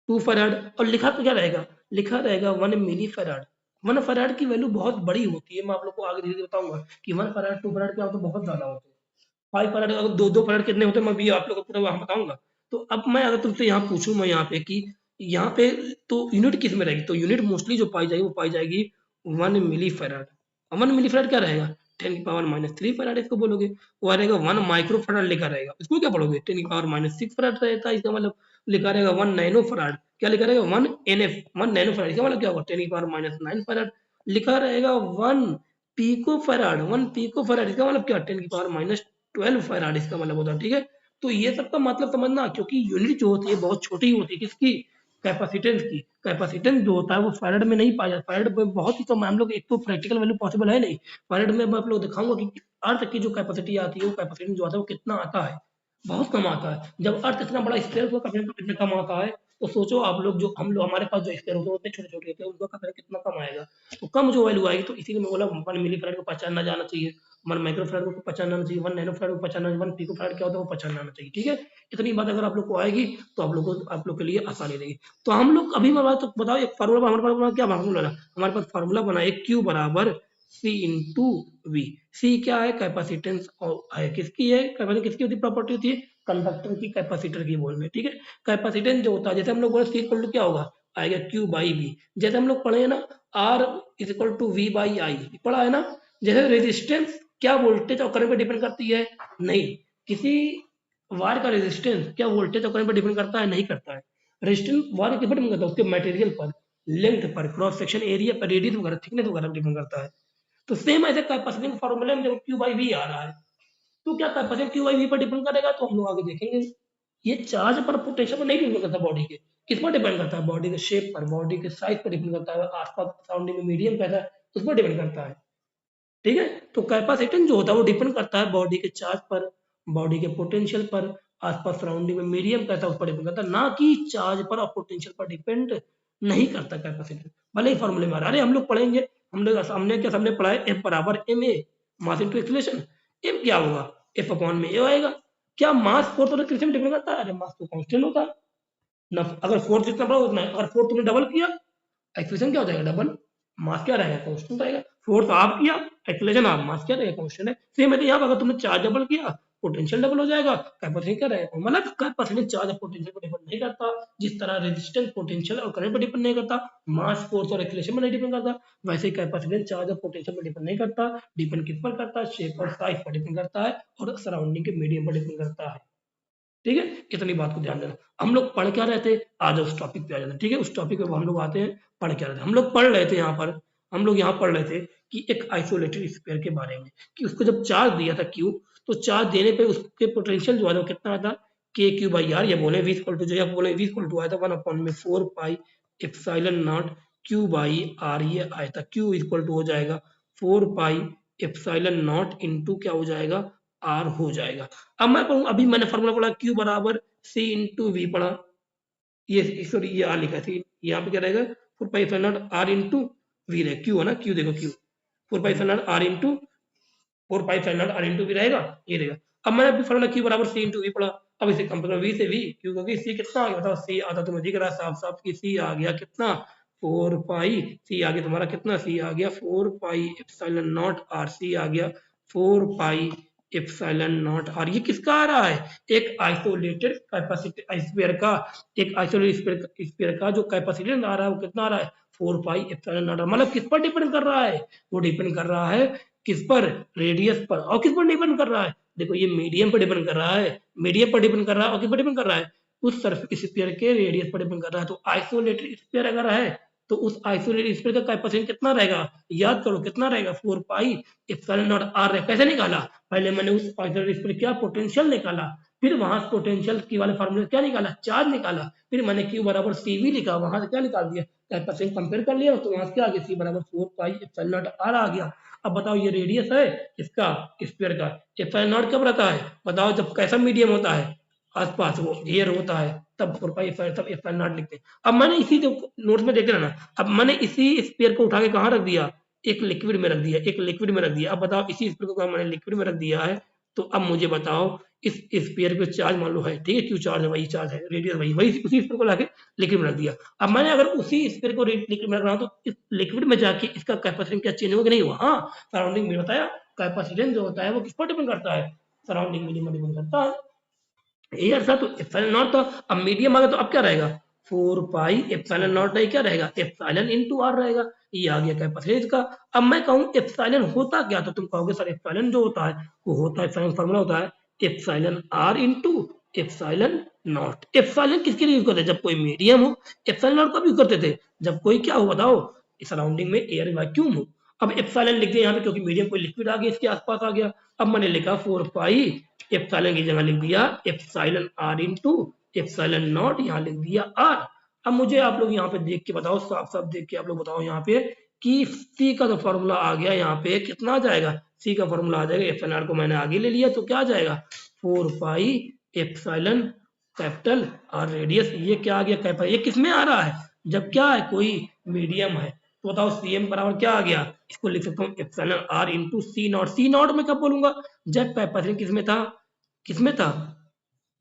2 फैराड, और लिखा तो क्या रहेगा, लिखा रहेगा 1 मिली फैराड। 1 फैराड की वैल्यू बहुत बड़ी होती है, मैं आप लोग को आगे धीरे धीरे बताऊंगा कि 1 फैराड 2 फैराड क्या होता है, बहुत ज्यादा होते हैं। 5 फैराड, अगर दो फैराड कितने होते हैं मैं भी आप लोग को पूरा वहां बताऊंगा। तो अब मैं अगर तुमसे यहाँ पूछूं, मैं यहाँ पे कि यहाँ पे तो यूनिट किस में रहेगी, तो यूनिट मोस्टली जो पाई जाएगी वो पाई जाएगी 1 मिली फैराड। 1 मिली फैराड क्या रहेगा, 10⁻³ फैराड इसको बोलोगे। वो रहेगा 1 माइक्रो फैराड लिखा रहेगा, इसको क्या पढ़ोगे, 10⁻⁶ फैराड रहता है, इसका मतलब लिखा रहेगा 1 नैनो फैराड। क्या लिखा रहेगा 1 NF 1 नैनो फैराड, इसका मतलब क्या होगा 10⁻⁹ फैराड। लिखा रहेगा 1 पिको फैराड 1 पिको फैराड, इसका मतलब क्या 10⁻12 फैराड, इसका मतलब होता है। ठीक है, तो ये सब का मतलब समझना, क्योंकि यूनिट जो होती है बहुत छोटी होती है, किसकी, कैपेसिटेंस की। कैपेसिटेंस जो होता है वो फैराड में नहीं पाया जाता, फैराड में बहुत ही कम, हम लोग एक तो प्रैक्टिकल वैल्यू पॉसिबल है नहीं। फैराड में मैं आप लोग दिखाऊंगा कि अर्थ की जो कैपेसिटी आती है, वो कैपेसिटेंस जो आता है वो कितना आता है, बहुत कम आता है। जब अर्थ इतना बड़ा स्फीयर होगा कैपेसिटेंस कितना कम आता है, तो सोचो आप लोग, जो हम लोग हमारे पास जो स्फीयर होते हैं उतने छोटे छोटे होते हैं, उनका कैपेसिटेंस कितना कम आएगा। तो कम जो वैल्यू आएगी, तो इसीलिए मैं बोला 1 मिली फैराड को पहचानना जाना चाहिए, 1 माइक्रो फैराड को पहचानना चाहिए, 1 नैनो फैराड को पहचानना, 1 पिको फैराड क्या होता है वो पहचानना चाहिए। ठीक है, इतनी बात अगर आप लोग को आएगी तो आप लोग के लिए आसानी रहेगी। तो हम लोग अभी मैं बात तो बताओ, एक फार्मूला हमारे पास क्या फार्मूला है, हमारे पास फार्मूला बना है Q बराबर C इंटू वी। सी क्या है, कैपेसिटेंस है, किसकी है कैपेसिटेंस, किसकी होती प्रॉपर्टी होती है, कंडक्टर की, कैपेसिटर की बोल में। ठीक है, कैपेसिटेंस जो होता है, जैसे हम लोग बोले C इक्वल टू क्या होगा, आएगा Q बाई V। जैसे हम लोग पढ़े हैं ना R is equal to V by I, पढ़ा है ना। जैसे रेजिस्टेंस क्या वोल्टेज और करंट पे डिपेंड करती है, नहीं। किसी वायर का रेजिस्टेंस क्या वोल्टेज और करंट पर डिपेंड करता है, नहीं करता है। रेजिस्टेंस वायर किस पर डिपेंड करता है, उसके मटेरियल पर, लेंथ पर, क्रॉस सेक्शन एरिया पर, रेडियस वगैरह, थिकनेस वगैरह पर डिपेंड करता है। तो सेम ऐसे कैपेसिटेंस फार्मूले में जब Q बाई V आ रहा है, तो क्या कैपेसिटेंस Q बाई V पर डिपेंड करेगा, तो हम लोग आगे देखेंगे। ये चार्ज पर, पोटेंशियल पर नहीं डिपेंड करता बॉडी के, किस पर डिपेंड करता है, बॉडी के शेप पर, बॉडी के साइज पर डिपेंड करता है, आसपास सराउंडिंग में मीडियम कैसा है उस पर डिपेंड करता है। ठीक है, तो कैपेसिटेंस जो होता है वो डिपेंड करता है बॉडी के चार्ज पर, बॉडी के पोटेंशियल पर, आसपास सराउंडिंग में मीडियम कैसा उस पर डिपेंड करता है, ना कि चार्ज पर और पोटेंशियल पर डिपेंड नहीं करता कैपेसिटेंस। भले ही फॉर्मूले में आ रहा है, अरे हम लोग पढ़ेंगे, हम लोग हमने क्या हमने पढ़ा है F बराबर M A, mass into acceleration. M क्या होगा, F अपॉन में ए आएगा। क्या मास फोर्स और एक्सीलरेशन डिपेंड करता है, अरे मास तो कांस्टेंट होता है ना, अगर फोर्स जितना बड़ा उतना है, अगर फोर्स तुमने डबल किया, एक्सीलरेशन क्या हो जाएगा, डबल। मास क्या रहेगा, कांस्टेंट रहेगा। फोर्स आप किया, एक्सीलरेशन आप, मास क्या रहेगा, कांस्टेंट है। सेम है तो यहाँ पर, अगर तुमने चार्ज डबल किया, पोटेंशियल डबल हो जाएगा, कैपेसिटी क्या रहेगा, मतलब कैपेसिटी चार्ज और पोटेंशियल पर डिपेंड नहीं करता। जिस तरह रेजिस्टेंस पोटेंशियल और करंट पर डिपेंड नहीं करता, मास फोर्स और एक्सीलरेशन पर नहीं डिपेंड करता, वैसे ही कैपेसिटी चार्ज और पोटेंशियल पर डिपेंड नहीं करता। डिपेंड किस पर करता है, शेप और साइज पर डिपेंड करता है, और सराउंडिंग के मीडियम पर डिपेंड करता है। ठीक है, इतनी बात को ध्यान देना। हम लोग पढ़ क्या रहे थे, आज उस टॉपिक पे आ जाते हैं। ठीक है, उस टॉपिक पे हम लोग आते हैं, पढ़ क्या रहे थे, हम लोग पढ़ रहे थे यहाँ पर, हम लोग यहाँ पढ़ रहे थे कि एक आइसोलेटेड स्फीयर के बारे में, कि उसको जब चार्ज दिया था Q, तो चार्ज देने पे उसके पोटेंशियल जो है वो कितना आता, के क्यू बाई आर, ये बोले वी इक्वल टू, जो बोले वी इक्वल टू आया था 1/4 pi epsilon nought Q by R, ये आया था। Q इक्वल टू हो जाएगा 4 पाई एप्सिलॉन नॉट इंटू क्या हो जाएगा, आर हो जाएगा। अब मैं पढ़ूँ, अभी मैंने फॉर्मूला पढ़ा Q बराबर C इंटू वी पढ़ा, ये सॉरी ये आर लिखा थी, यहाँ पे क्या रहेगा 4 pi epsilon nought R into V रहेगा, Q है ना, Q देखो Q 4 pi epsilon nought R into 4 pi epsilon nought R into V रहेगा, ये रहेगा। अब मैंने अभी फॉर्मूला Q बराबर C इंटू वी पढ़ा, अब इसे कंपेयर करो V से V, Q क्योंकि C कितना आ गया बताओ, C आता तो मुझे दिख रहा है साफ साफ कि C आ गया कितना 4 पाई, C आ गया तुम्हारा कितना, C आ गया 4 pi epsilon nought R, C आ गया 4 पाई एप्सिलॉन नॉट आर। ये किसका आ रहा है, एक आइसोलेटेड कैपेसिटी स्फीयर का, एक आइसोलेटेड स्फीयर का जो कैपेसिटी आ रहा है वो कितना आ रहा है 4 पाई एप्सिलॉन नॉट आर। मतलब किस पर डिपेंड कर रहा है, वो डिपेंड कर रहा है किस पर, रेडियस पर। और किस पर डिपेंड कर रहा है, देखो ये मीडियम पर डिपेंड कर रहा है, मीडियम पर डिपेंड कर रहा है, और किस पर डिपेंड कर रहा है, उस सरफेस स्फीयर के रेडियस पर डिपेंड कर रहा है। तो आइसोलेटेड स्फीयर अगर है, तो उस आइसोलेटेड स्फीयर का कैपेसिटी कितना रहेगा, याद करो कितना रहेगा 4 पाई एप्सिलॉन नॉट आर। कैसे निकाला, पहले मैंने उस आइसोलेटेड स्फीयर क्या पोटेंशियल निकाला, फिर वहां पोटेंशियल की वाले फार्मूले क्या निकाला, चार्ज निकाला, फिर मैंने Q बराबर CV लिखा, वहां से क्या निकाल दिया, कैपेसिटी कंपेयर कर लिया, तो वहां से क्या आ गया, C बराबर 4 पाई एप्सिलॉन नॉट आर आ गया। अब बताओ ये रेडियस है इसका स्फीयर का, एप्सिलॉन नॉट कब रहता है बताओ, जब कैसा मीडियम होता है, आसपास वो एयर होता है, तब 4 पाई तब एप्सिलॉन नॉट लिखते हैं। अब मैंने इसी जो नोट्स में देख रहे ना, अब मैंने इसी स्फीयर को उठा के कहाँ रख दिया, एक लिक्विड में रख दिया, एक लिक्विड में रख दिया। अब बताओ इसी स्फीयर को मैंने लिक्विड में रख दिया है, तो अब मुझे बताओ इस स्फीयर पे चार्ज मान लो है, ठीक है, क्यू चार्ज है, वही चार्ज है, रेडियस वही वही उसी स्फीयर को लाके लिक्विड में रख दिया। अब मैंने अगर उसी स्फीयर को लिक्विड में रख रहा हूँ, तो इस लिक्विड में जाके इसका कैपेसिटेंस क्या चेंज होगा कि नहीं हुआ, हाँ सराउंडिंग में बताया कैपेसिटेंस जो होता है वो किस पर डिपेंड करता है, सराउंडिंग मीडियम में डिपेंड करता है। एयर था तो एप्सिलॉन नॉट था, अब मीडियम आ गया तो अब क्या रहेगा 4 पाई एप्सिलॉन नॉट नहीं क्या रहेगा, एप्सिलॉन इनटू आर रहेगा, ये आ गया कैपेसिटेंस का। अब मैं कहूँ एप्सिलॉन होता क्या, तो तुम कहोगे सर एप्सिलॉन जो होता है वो होता है, एप्सिलॉन फार्मूला होता है epsilon R into epsilon nought. Epsilon किसके लिए यूज करते थे? जब कोई मीडियम हो। एप्सिलॉन नॉट कब यूज करते थे? जब कोई क्या हो बताओ, सराउंडिंग में एयर वैक्यूम हो। अब एप्सिलॉन लिख दिया यहाँ पे क्योंकि मीडियम कोई लिक्विड आ गया इसके आसपास आ गया। अब मैंने लिखा 4 पाई एप्सिलॉन की जगह लिख दिया epsilon R into epsilon nought, यहाँ लिख दिया आर। अब मुझे आप लोग यहाँ पे देख के बताओ, साफ साफ देख के आप लोग बताओ यहाँ पे कि सी का जो फॉर्मूला आ गया यहाँ पे कितना आ जाएगा? सी का फॉर्मूला आ जाएगा, एप्सिलॉन आर को मैंने आगे ले लिया तो क्या आ जाएगा? 4 pi epsilon capital R radius, ये क्या आ गया कैपिटल, ये किस में आ रहा है? जब क्या है कोई मीडियम है। तो बताओ सी एम बराबर क्या आ गया? इसको लिख सकता हूँ epsilon R into C nought. C nought में कब बोलूंगा? जब कैपेसिटी किस में था? किस में था?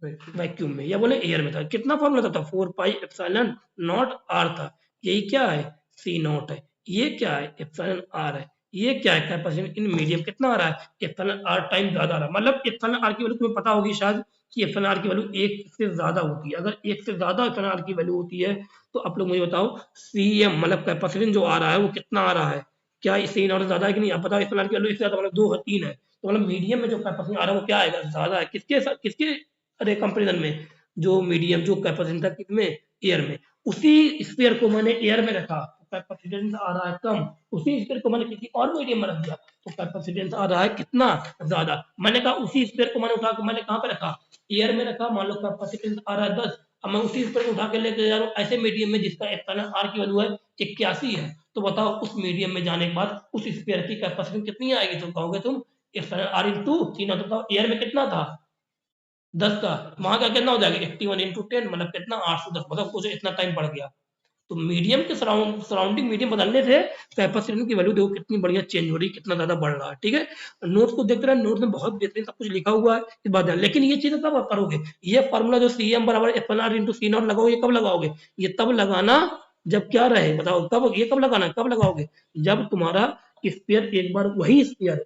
वैक्यूम में, या बोले एयर में था। कितना फॉर्मूला था? 4 पाई एप्सिलॉन नॉट आर था। यही क्या है? सी नॉट है। ये क्या है? एप्सिलॉन आर है। ये क्या है? कैपेसिटी इन मीडियम कितना आ रहा है? एप्सिलॉन आर टाइम ज्यादा आ रहा है। मतलब एप्सिलॉन आर की वैल्यू तुम्हें पता होगी शायद कि एप्सिलॉन आर की वैल्यू 1 से ज्यादा होती है। अगर 1 से ज्यादा एप्सिलॉन आर की वैल्यू होती है तो आप लोग मुझे बताओ सीएम मतलब कैपेसिटी जो आ रहा है वो कितना आ रहा है? क्या सी नॉट ज्यादा है कि नहीं? आप बताओ एप्सिलॉन आर की वैल्यू इससे ज्यादा मतलब 2 है 3 है, तो मतलब मीडियम में जो कैपेसिटी आ रहा है वो क्या आएगा? ज्यादा है। किसके साथ किसके अरे कंपेरिजन में? जो मीडियम जो कैपेसिटेंस था किसमें? एयर में। उसी स्फीयर को मैंने एयर में रखा तो कैपेसिटेंस आ रहा है कम। उसी स्फीयर को मैंने किसी और मीडियम में रख दिया तो कैपेसिटेंस आ रहा है कितना? ज्यादा। मैंने कहा उसी स्फीयर को मैंने उठा के मैंने कहाँ पे रखा? एयर में रखा। मान लो कैपेसिटेंस आ रहा है 10, अब मैं उसी स्फीयर को उठा के लेके जा रहा हूँ ऐसे मीडियम में जिसका एप्सिलॉन आर की वैल्यू है 81 है। तो बताओ उस मीडियम में जाने के बाद उस स्फीयर की कैपेसिटी कितनी आएगी? तो कहोगे तुम एप्सिलॉन आर इंटू तीन। बताओ एयर में कितना था? 10 का। वहां का कितना हो जाएगा? 81 इंटू 10 मतलब कितना? 810। मतलब कुछ इतना टाइम बढ़ गया। तो मीडियम के सराउंडिंग मीडियम बदलने से कैपेसिटेंस की वैल्यू देखो कितनी बढ़िया चेंज हो रही है, कितना ज्यादा बढ़ रहा है। ठीक है, नोट्स को देखते रहे, नोट्स में बहुत बेहतरीन सब कुछ लिखा हुआ है इस बात ध्यान। लेकिन ये चीजें कब आप करोगे? ये फॉर्मूला जो सी एम बराबर F R into C nought लगाओगे, ये कब लगाओगे? ये तब लगाना जब क्या रहे बताओ, कब ये कब लगाना, कब लगाओगे? जब तुम्हारा स्पेयर एक बार वही स्पेयर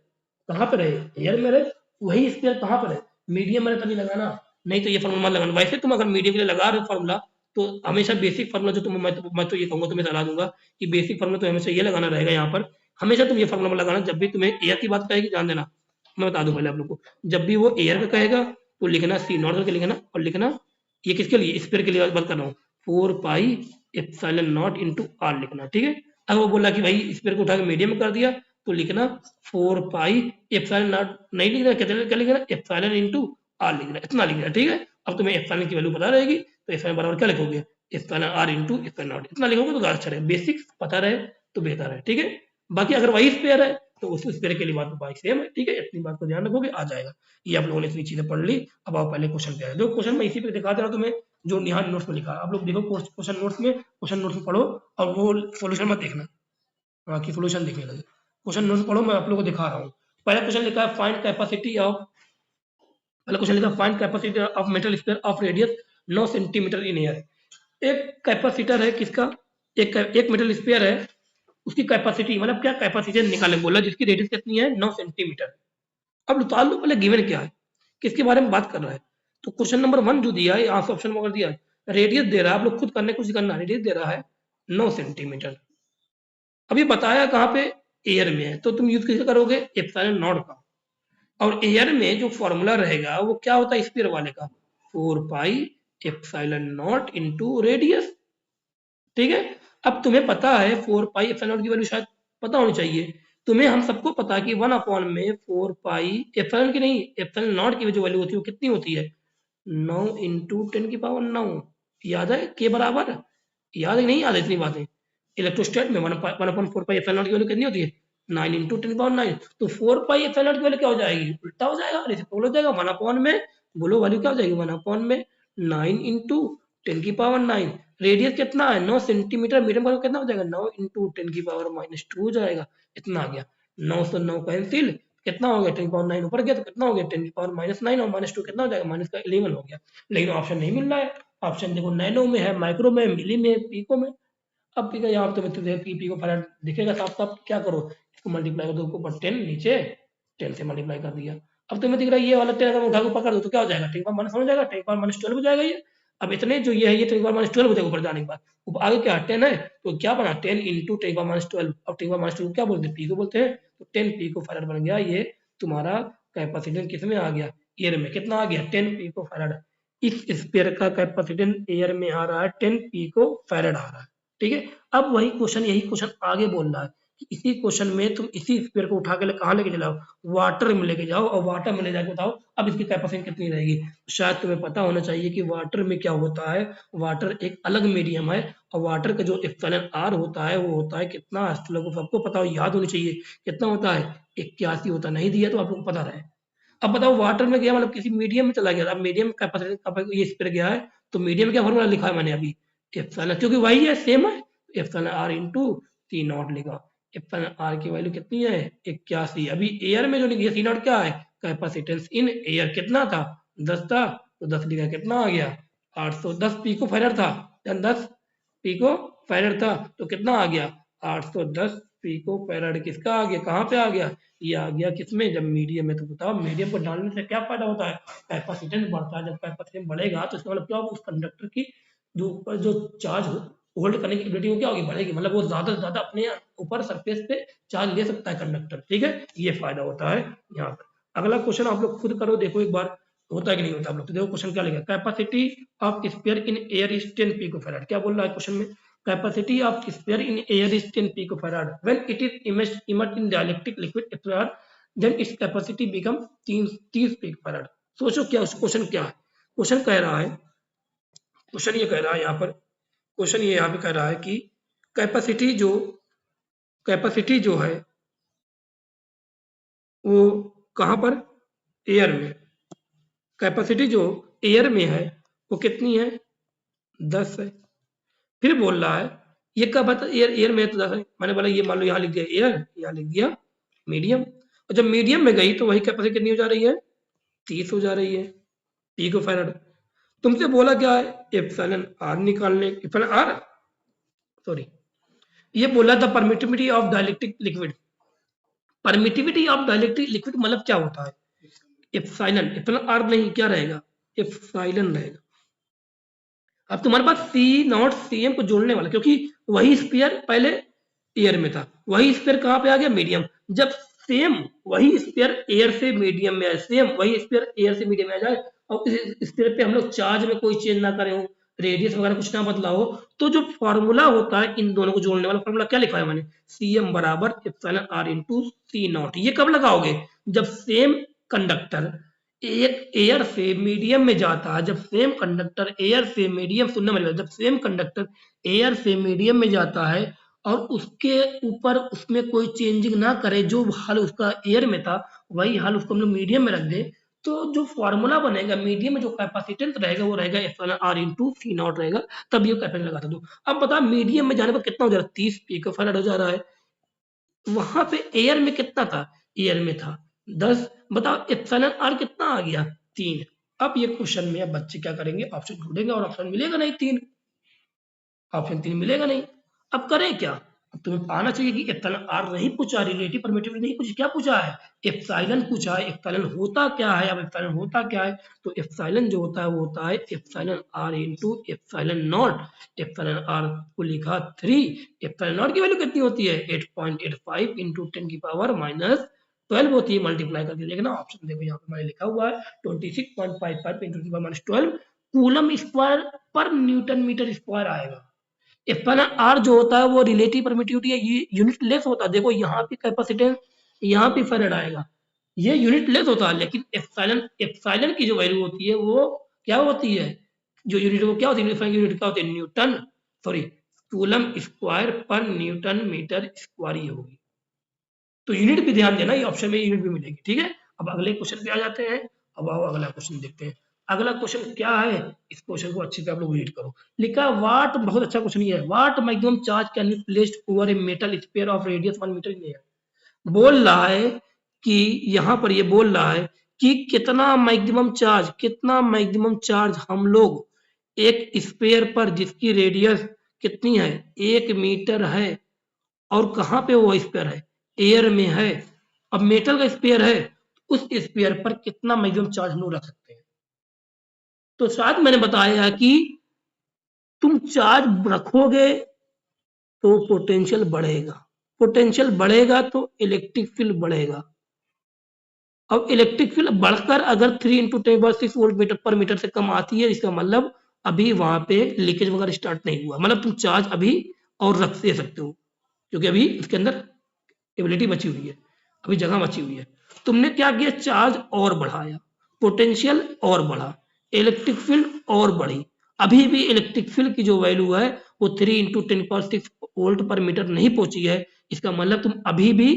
कहाँ पे रहे? एयर में रहे। वही स्पेयर कहाँ पर है? मीडियम में तभी लगाना। नहीं तो ये फॉर्मूला मत लगाना। वैसे तुम अगर मीडियम के लिए लगा रहे हो फॉर्मूला तो हमेशा बेसिक फार्मूला जो तुम्हें मैं तो ये कहूंगा, तुम्हें सलाह दूंगा कि बेसिक फार्मूला तो हमेशा ये लगाना रहेगा यहाँ पर। हमेशा तुम ये फार्मूला लगाना जब भी तुम्हें एयर की बात कहेगी, ध्यान देना। मैं बता दूं पहले आप लोग को, जब भी वो एयर का कहेगा तो लिखना सी नॉट करके लिखना, और लिखना ये किसके लिए? स्पेयर के लिए बात कर रहा हूँ। 4 pi epsilon nought into R लिखना। ठीक है, अगर वो बोला कि भाई स्पेयर को उठा के मीडियम में कर दिया तो लिखना 4 पाई एप्सिलॉन नॉट नहीं लिखना, क्या लिखना? एप्सिलॉन इंटू आर लिखना, इतना लिखना। ठीक है, अब तुम्हें एप्सिलॉन की वैल्यू पता रहेगी तो एप्सिलॉन बराबर क्या लिखोगे? Epsilon R into epsilon nought, इतना लिखोगे तो ज़्यादा अच्छा रहेगा। बेसिक्स पता रहे तो बेहतर है। ठीक है, बाकी अगर वही स्पेयर है तो उस स्पेयर के लिए बात बाई सेम है। ठीक है, इतनी बात को ध्यान रखोगे आ जाएगा। ये आप लोगों ने इतनी चीजें पढ़ ली। अब आप पहले क्वेश्चन पे आए, जो क्वेश्चन मैं इसी पे दिखा दे रहा हूँ तुम्हें, जो यहाँ नोट्स में लिखा है। आप लोग देखो क्वेश्चन नोट्स में पढ़ो और वो सोल्यूशन मत देखना, बाकी सोल्यूशन देखने लगे। क्वेश्चन नोट्स पढ़ो, मैं आप लोगों को दिखा रहा हूँ। पहला क्वेश्चन लिखा है फाइंड कैपेसिटी ऑफ, पहला क्वेश्चन लिखा find capacity of metal sphere of radius 9 centimetre in air. एक कैपेसिटर है किसका? एक मेटल स्फीयर है, उसकी कैपेसिटी मतलब क्या कैपेसिटी निकाले बोला, जिसकी रेडियस कितनी है? 9 सेंटीमीटर। अब निकाल लो पहले गिवन क्या है, किसके बारे में बात कर रहा है। तो क्वेश्चन नंबर 1 जो दिया है, यहाँ से ऑप्शन में अगर दिया है रेडियस दे रहा है, आप लोग खुद करने कुछ करना, रेडियस दे रहा है 9 सेंटीमीटर। अभी बताया कहाँ पे? एयर में है, तो तुम यूज कैसे करोगे? एप्सिलॉन नॉट का। और एयर में जो फॉर्मूला रहेगा वो क्या होता है स्फीयर वाले का? 4 pi epsilon not into radius. ठीक है, अब तुम्हें पता है 4 पाई एप्सिलॉन नॉट की वैल्यू शायद पता होनी चाहिए तुम्हें। हम सबको पता है कि 1 अपॉन में 4 पाई एप्सिलॉन की नहीं, एप्सिलॉन नॉट की जो वैल्यू होती है वो कितनी होती है? 9 इंटू 10 की पावर 9। याद है के बराबर? याद है नहीं? याद है इतनी बातें? इलेक्ट्रोस्टैट में 1 अपॉन 4 पाई एप्सिलॉन नॉट की वैल्यू कितनी होती है? 9 इंटू 10 की पावर 9। तो 4 पाई एप्सिलॉन नॉट की वैल्यू क्या हो जाएगी? उल्टा हो जाएगा, रेसिप्रोकल हो जाएगा। 1 अपॉन में बोलो वैल्यू क्या हो जाएगी? 1 अपॉन में 9 इंटू 10 की पावर 9। रेडियस कितना है? 9 सेंटीमीटर। मीडियम का कितना हो जाएगा? 9 इंटू 10 की पावर -2 हो जाएगा। इतना आ गया। 9 से 9 कैंसिल, कितना हो गया? 10 की पावर 9 ऊपर गया तो कितना हो गया? 10 की पावर -9 और -2 कितना हो जाएगा? माइनस का 11 हो गया। लेकिन ऑप्शन नहीं मिल रहा है। ऑप्शन देखो नैनो में है, माइक्रो में, मिली में, पीको में। अब पीका यहाँ पे तुम्हें पीको फैराड दिखेगा साफ साफ। क्या करो, इसको मल्टीप्लाई कर दो, ऊपर 10 नीचे 10 से मल्टीप्लाई कर दिया। अब तुम्हें दिख रहा है ये वाला 10 अगर मैं उठा के पकड़ दो तो क्या हो जाएगा? 10 की पावर माइनस हो जाएगा, 10 की पावर -12 हो जाएगा ये। अब इतने जो ये है ये 10 की पावर -12 हो जाएगा ऊपर जाने के बाद। ऊपर आगे क्या 10 है तो क्या बना? 10 इंटू 10 की पावर -12। अब 10 की पावर -12 क्या बोलते हैं? पीको बोलते हैं। तो 10 पीको फैराड बन गया। ये तुम्हारा कैपेसिटेंस किस में आ गया? एयर में। कितना आ गया? 10 पीको फैराड। इस स्फीयर का कैपेसिटेंस एयर में आ रहा है 10 पिको फैराड आ रहा है, ठीक है। अब वही क्वेश्चन, यही क्वेश्चन आगे बोल रहा है कि इसी क्वेश्चन में तुम इसी स्फीयर को उठा के कहाँ लेके चलाओ, वाटर में लेके जाओ, और वाटर में ले जाके बताओ अब इसकी कैपेसिटी कितनी रहेगी। शायद तुम्हें पता होना चाहिए कि वाटर में क्या होता है, वाटर एक अलग मीडियम है, और वाटर का जो एप्सिलॉन आर होता है वो होता है कितना, लोगों को सबको पता हो, याद होनी चाहिए, कितना होता है 81 होता है। नहीं दिया तो आप लोग को पता रहे। अब बताओ वाटर में गया मतलब किसी मीडियम में चला गया, अब मीडियम कैपेसिटी अब ये स्फीयर गया है तो मीडियम क्या फॉर्मूला लिखा है मैंने अभी, एप्सिलॉन, क्योंकि वही है, सेम है, epsilon R into C nought लिखा। एप्सिलॉन आर की वैल्यू कितनी है 81। अभी एयर में जो लिखी है सी नॉट क्या है, कैपेसिटेंस इन एयर कितना था 10 था, तो 10 लिखा कितना आ गया 810 पिको फैराड था, 10 पिको फैराड था, तो कितना आ गया 810 पिको फैराड। किसका आ गया, कहाँ पे आ गया, ये आ गया किसमें, जब मीडियम में। तो बताओ मीडियम को डालने से क्या फायदा होता है, कैपेसिटेंस बढ़ता है। जब कैपेसिटेंस बढ़ेगा तो इसका मतलब क्या होगा, उस कंडक्टर की जो ऊपर जो चार्ज होल्ड करने की एबिलिटी वो क्या होगी, बढ़ेगी, मतलब वो ज्यादा से ज्यादा अपने ऊपर सरफेस पे चार्ज ले सकता है कंडक्टर, ठीक है, ये फायदा होता है यहाँ पर। अगला क्वेश्चन आप लोग खुद करो, देखो एक बार होता है कि नहीं होता आप लोग। तो देखो क्वेश्चन क्या लिखा है, capacity of sphere in air is 10 picofarad. क्या बोल रहा है क्वेश्चन में, capacity of sphere in air is 10 picofarad when it is immersed in dielectric liquid air, then its capacity become 30 picofarad. सोचो क्या क्वेश्चन क्या है, क्वेश्चन कह रहा है, क्वेश्चन ये कह रहा है यहाँ पर, क्वेश्चन ये यहाँ पे कह रहा है कि कैपेसिटी जो है वो कहाँ पर, एयर में, कैपेसिटी जो एयर में है वो कितनी है 10 है। फिर बोल रहा है ये कब बता, एयर एयर में तो 10 है, मैंने बोला ये मान लो यहाँ लिख दिया एयर, यहाँ लिख दिया मीडियम, और जब मीडियम में गई तो वही कैपेसिटी कितनी हो जा रही है 30 हो जा रही है पिको फैराड। तुमसे बोला क्या है एप्सिलॉन आर निकालने, एप्सिलॉन आर सॉरी, ये बोला था permittivity of dielectric liquid. Permittivity of dielectric liquid मतलब क्या होता है, एप्सिलॉन, एप्सिलॉन आर नहीं, क्या रहेगा एप्सिलॉन रहेगा। अब तुम्हारे पास सी नॉट सी एम को जोड़ने वाला, क्योंकि वही स्फीयर पहले एयर में था, वही स्फीयर कहाँ पे आ गया मीडियम। जब सेम वही स्फीयर एयर से मीडियम में आए, सेम वही स्फीयर एयर से मीडियम में आ जाए, और इस स्फीयर पे हम लोग चार्ज में कोई चेंज ना करें हो, रेडियस वगैरह कुछ ना बदला हो, तो जो फॉर्मूला होता है इन दोनों को जोड़ने वाला फॉर्मूला क्या लिखा है मैंने, सी एम बराबर epsilon R into C nought. ये कब लगाओगे, जब सेम कंडक्टर एक एयर से मीडियम में जाता है, जब सेम कंडक्टर एयर से मीडियम, सुनना मेरी बात, जब सेम कंडक्टर एयर से मीडियम में जाता है और उसके ऊपर उसमें कोई चेंजिंग ना करे, जो हाल उसका एयर में था वही हाल उसको हम लोग मीडियम में रख दे, तो जो फॉर्मूला बनेगा मीडियम में जो कैपेसिटेंस रहेगा वो रहेगा epsilon R into C nought रहेगा, तब ये कैपेसिटेंस लगाता दो। अब बता मीडियम में जाने पर कितना हो जा रहा है 30 पिको फैराड हो जा रहा है, वहां पे एयर में कितना था, एयर में था 10, बताओ एप्सिलॉन आर कितना आ गया 3। अब ये क्वेश्चन में अब बच्चे क्या करेंगे, ऑप्शन ढूंढेंगे और ऑप्शन मिलेगा नहीं 3, ऑप्शन 3 मिलेगा नहीं। अब करें क्या, अब तुम्हें आना चाहिए कि एप्सिलॉन आर नहीं पूछा, रिलेटिव परमिटिविटी नहीं पूछी, क्या पूछा है एप्सिलॉन पूछा है। एप्सिलॉन होता क्या है, अब एप्सिलॉन होता क्या है, तो एप्सिलॉन जो होता है वो होता है epsilon R into epsilon nought. Epsilon R को लिखा 3, एप्सिलॉन नॉट की वैल्यू कितनी होती है 8.85 इंटू 10 की पावर माइनस 12 होती है, मल्टीप्लाई करके देखना ऑप्शन देखो यहाँ पे मैंने लिखा हुआ है 26.55 इंटू 10 की पावर माइनस 12 कूलम स्क्वायर पर न्यूटन मीटर स्क्वायर आएगा। एप्सिलॉन आर जो होता है वो रिलेटिव परमिटिविटी है, ये यूनिट लेस होता है, देखो यहाँ पे कैपेसिटेंस, यहाँ पे फैराड आएगा, ये यूनिट लेस होता है, लेकिन एप्सिलॉन एप्सिलॉन की जो वैल्यू होती है वो क्या होती है, जो यूनिट वो क्या होती है, यूनिट क्या होती है न्यूटन, सॉरी कूलम स्क्वायर पर न्यूटन मीटर स्क्वायर ही होगी। तो यूनिट भी ध्यान देना, ये ऑप्शन में यूनिट भी मिलेगी, ठीक है। अब अगले क्वेश्चन पे आ जाते हैं, अब आओ अगला क्वेश्चन देखते हैं। अगला क्वेश्चन क्या है, इस क्वेश्चन को अच्छे से आप लोग रीड करो। लिखा वाट, बहुत अच्छा क्वेश्चन ये है, what maximum charge can be placed over a metal sphere of radius 1 metre in air. बोल रहा है कि यहाँ पर ये बोल रहा है कि कितना मैक्सिमम चार्ज, कितना मैक्सिमम चार्ज हम लोग एक स्फीयर पर जिसकी रेडियस कितनी है 1 मीटर है, और कहाँ पे वो स्फीयर है एयर में है, अब मेटल का स्फीयर है, उस स्फीयर पर कितना मैक्सिमम चार्ज हम लोग रख सकते हैं। तो शायद मैंने बताया कि तुम चार्ज रखोगे तो पोटेंशियल बढ़ेगा, पोटेंशियल बढ़ेगा तो इलेक्ट्रिक फील्ड बढ़ेगा, अब इलेक्ट्रिक फील्ड बढ़कर अगर 3 इंटू 10⁻6 वोल्ट मीटर पर मीटर से कम आती है, इसका मतलब अभी वहां पे लीकेज वगैरह स्टार्ट नहीं हुआ, मतलब तुम चार्ज अभी और रख दे सकते हो, क्योंकि अभी इसके अंदर एबिलिटी बची हुई है, अभी जगह बची हुई है। तुमने क्या किया, चार्ज और बढ़ाया, पोटेंशियल और बढ़ा, इलेक्ट्रिक फील्ड और बढ़ी, अभी भी इलेक्ट्रिक फील्ड की जो वैल्यू है वो 3 इंटू 10⁻6 वोल्ट पर मीटर नहीं पहुंची है। इसका मतलब तुम अभी भी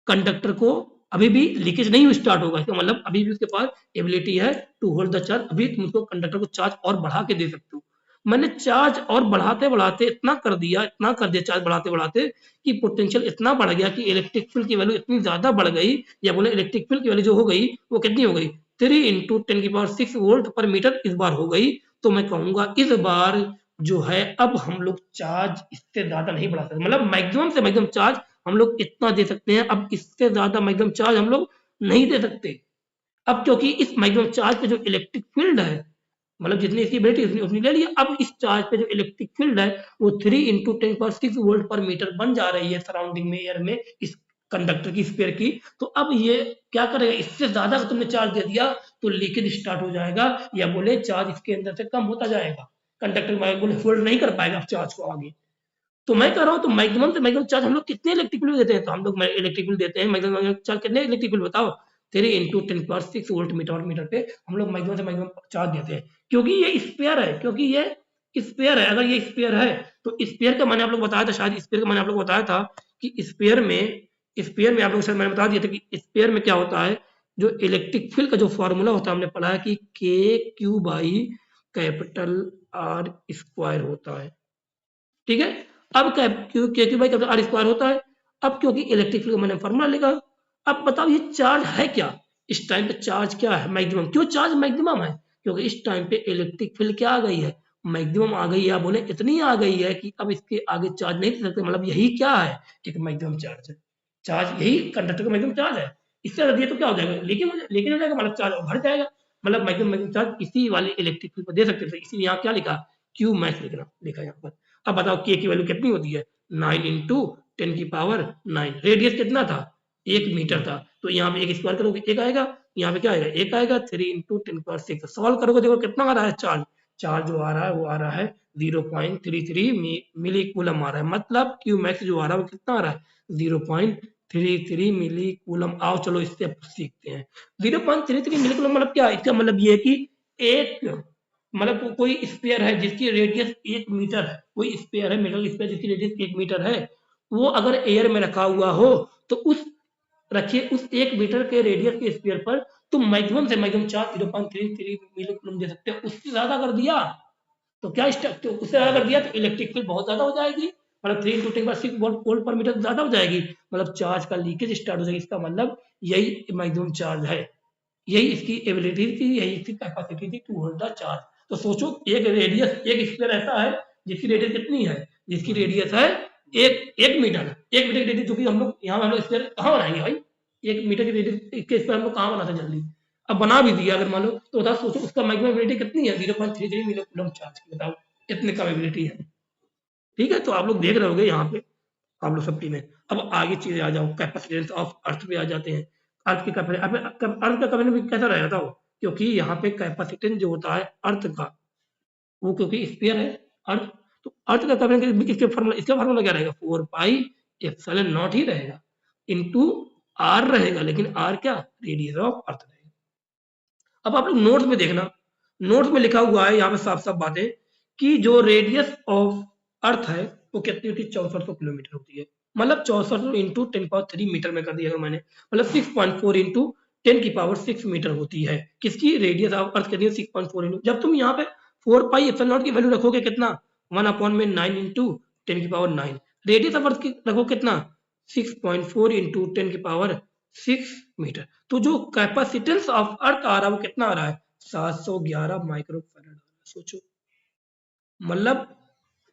कंडक्टर को अभी भी लीकेज नहीं स्टार्ट होगा, इसका मतलब अभी भी उसके पास एबिलिटी है टू होल्ड द चार्ज, अभी तुम उसको कंडक्टर को चार्ज और बढ़ा के दे सकते हो। मैंने चार्ज और बढ़ाते बढ़ाते इतना कर दिया, इतना कर दिया चार्ज बढ़ाते बढ़ाते कि पोटेंशियल इतना बढ़ गया कि इलेक्ट्रिक फील्ड की वैल्यू इतनी ज्यादा बढ़ गई, या बोले इलेक्ट्रिक फील्ड की वैल्यू जो हो गई वो कितनी हो गई, 3 इंटू 10⁻6 वोल्ट पर मीटर इस बार हो गई। तो मैं कहूंगा इस बार जो है अब हम लोग चार्ज इससे ज्यादा नहीं बढ़ा सकते, मतलब मैक्सिमम से मैक्सिमम चार्ज हम लोग इतना दे सकते हैं, अब इससे ज्यादा मैक्सिमम चार्ज हम लोग नहीं दे सकते। अब क्योंकि इस मैक्सिमम चार्ज पे जो इलेक्ट्रिक फील्ड है, मतलब जितनी इसकी एबिलिटी उतनी उतनी ले लिया, अब इस चार्ज पे जो इलेक्ट्रिक फील्ड है वो 3 इंटू 10⁻6 वोल्ट पर मीटर बन जा रही है सराउंडिंग में, एयर में, इस कंडक्टर की स्पेयर की। तो अब ये क्या करेगा, इससे ज्यादा अगर तुमने चार्ज दे दिया तो लीकेज स्टार्ट हो जाएगा, या बोले चार्ज इसके अंदर से कम होता जाएगा, कंडक्टर बोले होल्ड नहीं कर पाएगा चार्ज को आगे। तो मैं कह रहा हूँ तो मैक्सिमम से मैक्सिमम चार्ज हम लोग कितने इलेक्ट्रिक बिल देते हैं, तो हम लोग इलेक्ट्रिक बिल देते हैं मैक्सिमम चार्ज कितने इलेक्ट्रिक बिल बताओ, 3 इंटू 10⁻6 वोल्ट मीटर पे हम लोग मैक्सिमम से मैक्सिमम चार्ज देते हैं, क्योंकि ये स्पेयर है, क्योंकि ये स्पेयर है। अगर ये स्पेयर है तो स्पेयर का मैंने आप लोग बताया था, शायद स्पेयर का मैंने आप लोग बताया था कि स्पेयर में आप लोग शायद मैंने बता दिया था कि स्पेयर में क्या होता है, जो इलेक्ट्रिक फील्ड का जो फॉर्मूला होता है हमने पढ़ा है कि के Q by capital R square होता है, ठीक है। अब क्या क्यू के Q by capital R square होता है। अब क्योंकि इलेक्ट्रिक फील्ड का मैंने फॉर्मूला लिखा, अब बताओ ये चार्ज है क्या, इस टाइम पे चार्ज क्या है, मैक्सिमम। क्यों चार्ज मैक्सिमम है, क्योंकि इस टाइम पे इलेक्ट्रिक फील्ड क्या आ गई है, मैक्सिमम आ गई है, या बोले इतनी आ गई है कि अब इसके आगे चार्ज नहीं दे सकते, मतलब यही क्या है, एक मैक्सिमम चार्ज है। चार्ज यही कंडक्टर का मैक्सिमम चार्ज है, इससे ज्यादा दिए तो क्या हो जाएगा, लेकिन हो जाएगा, मतलब चार्ज भर जाएगा, मतलब मैक्सिमम चार्ज इसी वाले इलेक्ट्रिक फील्ड पर दे सकते थे, इसीलिए यहाँ क्या लिखा, क्यू मैक्स लिखा यहाँ पर। अब बताओ के की वैल्यू कितनी होती है, 9 इंटू 10⁹ रेडियस कितना था, 1 मीटर था, तो यहाँ पे एक स्क्वायर करोगे एक आएगा, यहाँ पे क्या आएगा एक आएगा, 3 इंटू 10⁻6 सॉल्व करोगे देखो कितना आ रहा है चार्ज, चार्ज जो आ रहा है वो आ रहा है 0.33 मिली कूलम आ रहा है, मतलब क्यू मैक्स जो आ रहा है वो कितना आ रहा है 0.33 मिली कूलम। आओ चलो इससे अब सीखते हैं, 0.33 मिली कूलम मतलब क्या, इसका मतलब ये है कि एक, मतलब कोई स्पेयर है जिसकी रेडियस 1 मीटर है, कोई स्पेयर है मेटल स्पेयर जिसकी रेडियस 1 मीटर है, वो अगर एयर में रखा हुआ हो तो उस रखिए उस 1 मीटर के रेडियस के स्पेयर पर तुम मैक्सिमम से मैक्सिमम चार्ज 0.33 मिली कूलम दे सकते हो। उससे ज्यादा कर दिया तो क्या तो उससे ज्यादा कर दिया तो इलेक्ट्रिक फील्ड बहुत ज्यादा हो जाएगी, मतलब 3 इंटू 10⁻6 वोल्ट पर मीटर ज्यादा हो जाएगी, मतलब चार्ज का लीकेज स्टार्ट हो जाएगी। इसका मतलब यही मैक्सिमम चार्ज है, यही इसकी एबिलिटी थी, यही इसकी कैपेसिटी थी टू होल्ड द चार्ज। तो सोचो एक रेडियस, एक स्फीयर ऐसा है जिसकी रेडियस कितनी है, जिसकी रेडियस है 1 मीटर, 1 मीटर की रेडियस, जो कि हम लोग यहाँ हम लोग स्फीयर कहाँ बनाएंगे भाई, 1 मीटर की रेडियस के स्फीयर हम लोग कहाँ बनाते जल्दी, अब बना भी दिया अगर मान लो तो बताओ, सोचो उसका मैक्सिमम एबिलिटी कितनी है, 0.33 मिली कूलम चार्ज की, बताओ इतने कम एबिलिटी है, ठीक है। तो आप लोग देख रहे होंगे यहाँ पे आप लोग सब टीमें। अब आगे चीजें आ जाओ, कैपेसिटेंस ऑफ अर्थ पे आ जाते हैं। अर्थ की अर्थ का कैपेसिटेंस कैसा रहेगा बताओ, क्योंकि यहाँ पे कैपेसिटेंस जो होता है अर्थ का, वो क्योंकि स्फीयर है अर्थ, तो अर्थ का कैपेसिटेंस इसके फार्मूला, इसका फार्मूला क्या रहेगा, 4πε0 ही रहेगा इनटू आर रहेगा, लेकिन आर क्या, रेडियस ऑफ अर्थ रहेगा। अब आप लोग नोट्स में देखना, नोट्स में लिखा हुआ है यहाँ पे साफ साफ बातें कि जो रेडियस ऑफ अर्थ है वो कितनी होती है, 6400 किलोमीटर होती है, मतलब 6400 इंटू 10⁻3 मीटर में कर दिया मैंने, मतलब 6.4 इंटू 10⁻6 मीटर होती है, किसकी रेडियस ऑफ अर्थ कितनी है 6.4 इंटू, जब तुम यहाँ पे 4πε0 की वैल्यू रखोगे कितना 1/9 इंटू 10⁹9, रेडियस ऑफ अर्थ की रखो कितना 6.4 इंटू 10⁻6 मीटर, तो जो कैपेसिटेंस ऑफ अर्थ आ रहा है वो कितना आ रहा है 711 माइक्रोफैराड। सोचो मतलब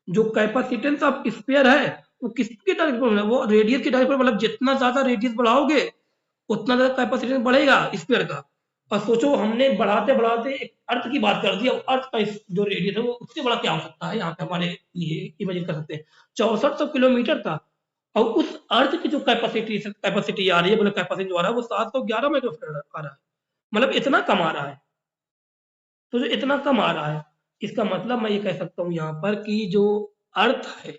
जो कैपेसिटेंस ऑफ स्फीयर है वो किसकी तरफ पर, वो रेडियस की तरफ पर, मतलब जितना ज्यादा रेडियस बढ़ाओगे उतना ज्यादा कैपेसिटेंस बढ़ेगा स्फीयर का। और सोचो हमने बढ़ाते बढ़ाते एक अर्थ की बात कर दी, अब अर्थ का जो रेडियस है वो उससे बड़ा क्या हो सकता है, यहाँ पे हमारे लिए इमेजिन कर सकते हैं 6400 किलोमीटर था, और उस अर्थ की जो कैपेसिटी आ रही है, मतलब कैपेसिटी जो आ रहा है वो 711 माइक्रोफैराड आ रहा है, मतलब इतना कम आ रहा है। तो जो इतना कम आ रहा है, इसका मतलब मैं ये कह सकता हूँ यहाँ पर कि जो अर्थ है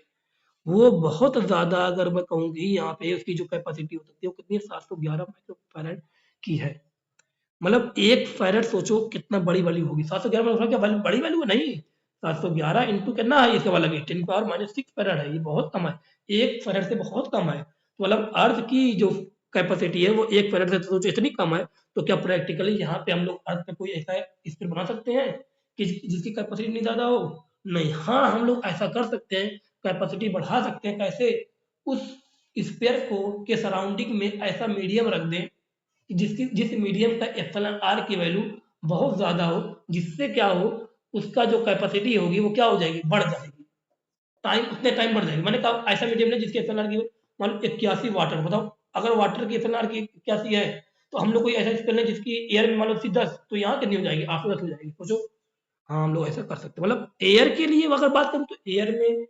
वो बहुत ज्यादा, अगर मैं कहूँ कि यहाँ पे उसकी जो कैपेसिटी हो सकती है वो कितनी है, 711 माइक्रोफैराड की है। मतलब एक फैरेड सोचो कितना बड़ी वैल्यू होगी, 711 मतलब क्या बड़ी वैल्यू है नहीं, 711 इंटू कितना है इसका वाला 10⁻⁻6 फैरेड है, ये बहुत कम है, एक फैरेड से बहुत कम है। तो मतलब अर्थ की जो कैपेसिटी है वो एक फैरेड से सोचो इतनी कम है, तो क्या प्रैक्टिकली यहाँ पे हम लोग अर्थ पे कोई ऐसा स्फीयर बना सकते हैं कि जिसकी कैपेसिटी नहीं ज्यादा हो? नहीं। हाँ, हम लोग ऐसा कर सकते हैं, कैपेसिटी बढ़ा सकते हैं। कैसे? उस स्फीयर को के सराउंडिंग में ऐसा मीडियम रख दें जिस मीडियम का एप्सिलॉन आर की वैल्यू बहुत ज्यादा हो, जिससे क्या हो, उसका जो कैपेसिटी होगी वो क्या हो जाएगी, बढ़ जाएगी, टाइम उतने टाइम बढ़ जाएगी। मैंने कहा ऐसा मीडियम है जिसके एप्सिलॉन आर की मान लो 81 वाटर, बताओ अगर वाटर की एप्सिलॉन आर की 81 है, तो हम लोग कोई ऐसा स्पेल है जिसकी एयर में मान लो 10, तो यहाँ कितनी हो जाएगी, 810 हो जाएगी, सोचो। हाँ, हम लोग ऐसा कर सकते हैं। मतलब एयर के लिए अगर बात करूँ तो एयर में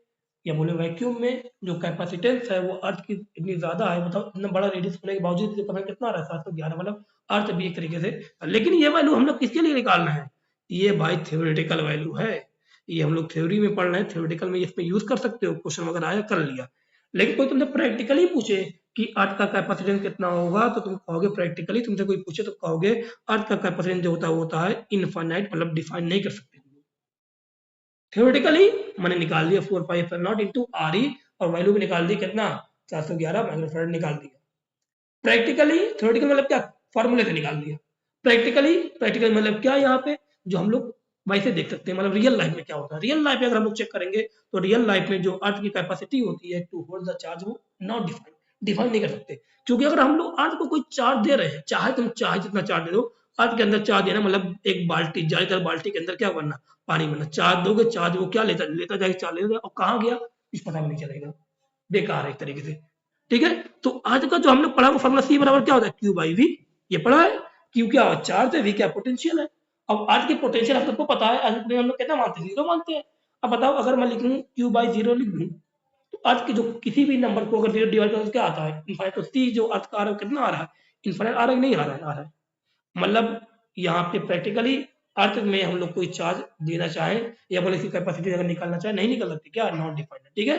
या बोले वैक्यूम में जो कैपेसिटेंस है वो अर्थ की इतनी ज्यादा है, मतलब इतना बड़ा रेडियस होने के बावजूद ये पता नहीं कितना आ रहा है, 711, मतलब अर्थ भी एक तरीके से। लेकिन ये वैल्यू हम लोग किसके लिए निकालना है? ये भाई थ्योरेटिकल वैल्यू है, ये हम लोग थ्योरी में पढ़ रहे हैं, थ्योरेटिकल में इसमें यूज कर सकते हो, क्वेश्चन वगैरह आया कर लिया। लेकिन कोई तुमसे प्रैक्टिकली पूछे कि अर्थ का कैपेसिटेंस कितना होगा, तो तुम कहोगे प्रैक्टिकली, तुमसे कोई पूछे तो कहोगे अर्थ का कैपेसिटेंस जो होता है वो होता है इनफाइनाइट, मतलब डिफाइन नहीं कर सकते। थ्योरेटिकली मैंने निकाल दिया 4 pi epsilon nought into R E, और वैल्यू भी निकाल दी कितना, 411 माइक्रोफैराड निकाल दिया। प्रैक्टिकली थ्योरेटिकल मतलब क्या, फॉर्मूले से निकाल दिया। प्रैक्टिकल मतलब क्या, यहाँ पे जो हम लोग वैसे देख सकते हैं, मतलब रियल लाइफ में क्या होता है। रियल लाइफ में अगर हम लोग चेक करेंगे तो रियल लाइफ में जो अर्थ की कैपेसिटी होती है टू होल्ड द चार्ज, वो नॉट डिफाइन, डिफाइन नहीं कर सकते। क्योंकि अगर हम लोग अर्थ को कोई चार्ज दे रहे हैं, चाहे तुम चाहे जितना चार्ज दे दो, अर्थ के अंदर चार्ज देना मतलब एक बाल्टी, जालीदार बाल्टी के अंदर क्या बनना, पानी बनना। चार्ज दोगे, चार्ज वो क्या लेता लेता जाएगा, चार्ज लेता, और कहाँ गया इस पता भी नहीं चलेगा, बेकार है एक तरीके से। ठीक है, तो आज का जो हम लोग पढ़ा वो फॉर्मूला सी बराबर क्या होता है, क्यू बाई वी, ये पढ़ा है। क्यू क्या चार्ज है, वी क्या पोटेंशियल है। अब आज के पोटेंशियल हम सबको पता है, आज हम लोग कितना मानते हैं, जीरो मानते हैं। अब बताओ अगर मैं लिखूं क्यू बाई जीरो लिख दूं, तो आज के जो किसी भी नंबर को अगर जीरो डिवाइड करो तो क्या आता है, इनफाइनाइट। तो सी जो अर्थ का आ रहा है कितना आ रहा है, इनफाइनाइट आ रहा है, नहीं आ रहा है, आ रहा है। मतलब यहाँ पे प्रैक्टिकली अर्थ में हम लोग कोई चार्ज देना चाहे या बोले इसकी कैपेसिटी अगर निकालना चाहे, नहीं निकल सकती, क्या नॉट डिफाइंड। ठीक है,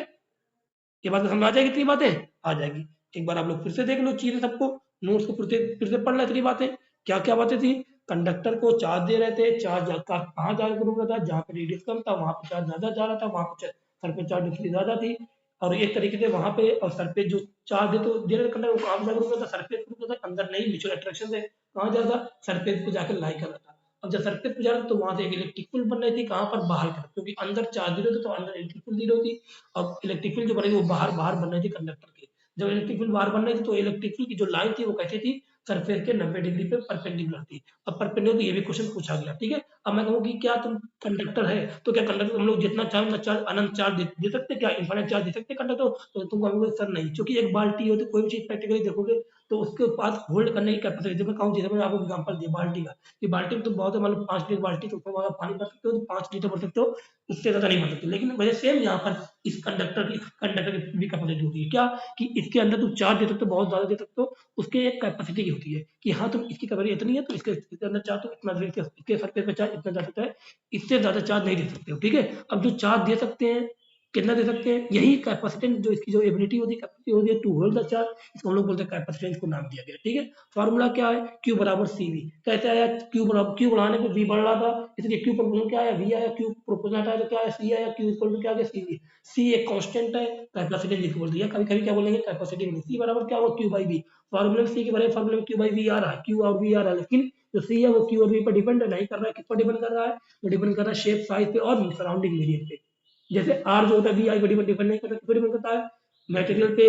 ये बात समझ आ जाएगी, इतनी बातें आ जाएगी। एक बार आप लोग फिर से देख लो चीजें सबको, नोट्स को फिर से पढ़ लो इतनी बातें। क्या क्या बातें थी, कंडक्टर को चार्ज दे रहे थे, चार्ज का कहाँ जा रहा था, जहाँ पे रेडियस कम था वहां पे चार्ज ज्यादा जा रहा था, वहां पे सरफेस चार्ज डिस्टेंस ज्यादा थी। और एक तरीके से वहां पे और सरफेस जो चार्ज दे तो दे रहे कंडक्टर, वो कहाँ जाकर रुक था, सरफेस पे रुक था, अंदर नहीं, म्यूचुअल अट्रैक्शन से कहाँ जा रहा था, सरफेस पे जाकर लाई कर रहा था। अब जब सरफेस पे जा रहा था तो वहां से एक इलेक्ट्रिक फील्ड बन रही थी, कहाँ पर, बाहर की तरफ, क्योंकि अंदर चार्ज जीरो था तो अंदर इलेक्ट्रिक फील्ड जीरो थी। अब इलेक्ट्रिक फील्ड जो बनेगी वो बाहर बाहर बन रही थी कंडक्टर के। जब इलेक्ट्रिक फील्ड बाहर बन रही थी तो इलेक्ट्रिक फील्ड की जो लाइन थी वो कैसी थी, सरफेस के 90 डिग्री पे परपेंडिकुलर थी। अब परपेंडिकुलर ये भी क्वेश्चन पूछा गया। ठीक है, अब मैं कहूँ कि क्या तुम कंडक्टर है, तो क्या कंडक्टर हम लोग जितना चाहे उतना चार्ज, अनंत चार्ज दे सकते, क्या इनफाइनाइट चार्ज दे सकते कंडक्टर? तो तुम कहोगे सर नहीं, क्योंकि एक बाल्टी हो तो कोई भी चीज प्रैक्टिकली देखोगे तो उसके पास होल्ड करने की कैपेसिटी, जब मैं कहूँ, जैसे मैंने आपको एग्जांपल दिया बाल्टी का, कि बाल्टी में तो बहुत है, मतलब 5 लीटर बाल्टी, तो उसमें अगर पानी भर सकते हो तो 5 लीटर भर सकते हो, उससे ज्यादा नहीं भर सकते। लेकिन वजह सेम यहाँ पर इस कंडक्टर की भी कैपेसिटी होती है, क्या कि इसके अंदर तुम चार्ज दे सकते हो, बहुत ज्यादा दे सकते हो, उसके एक कैपेसिटी की होती है कि हाँ तुम इसकी कैपेसिटी इतनी है तो इसके अंदर चार्ज तो इतना दे, इसके सरफेस पे चार्ज इतना जा सकता है, इससे ज्यादा चार्ज नहीं दे सकते हो। ठीक है, अब जो चार्ज दे सकते हैं, कितना दे सकते हैं, यही कैपेसिटेंस जो इसकी जो एबिलिटी होती है, कैपेसिटी होती है टू होल्ड द चार्ज, इसको हम लोग बोलते हैं कैपेसिटेंस, को नाम दिया गया। ठीक है, फॉर्मूला क्या है, क्यू बराबर सी वी। कैसे आया, क्यू बराबर, क्यू बढ़ाने पे वी बढ़ रहा था, इसलिए क्यू प्रोपोर्शनल क्या आया, वी आया, क्यू प्रोपोर्शनल आया तो क्या आया, सी आया, क्यू इक्वल टू क्या आ गया, सी वी। सी एक कांस्टेंट है, कैपेसिटेंस लिख बोल दिया, कभी कभी क्या बोलेंगे कैपेसिटी, सी बराबर क्या होगा, क्यू बाई वी। फॉर्मूले में सी के बराबर, फॉर्मूले में क्यू बाई वी आ रहा है, क्यू और वी आ रहा है, लेकिन जो सी है वो क्यू और वी पर डिपेंड नहीं कर रहा है, किस पर डिपेंड कर रहा है, वो डिपेंड कर रहा है शेप, साइज पे और सराउंडिंग मीडियम पे। जैसे आर जो होता है वी आई पर डिपेंड नहीं करता, किस पर डिपेंड करता है, मटेरियल पे,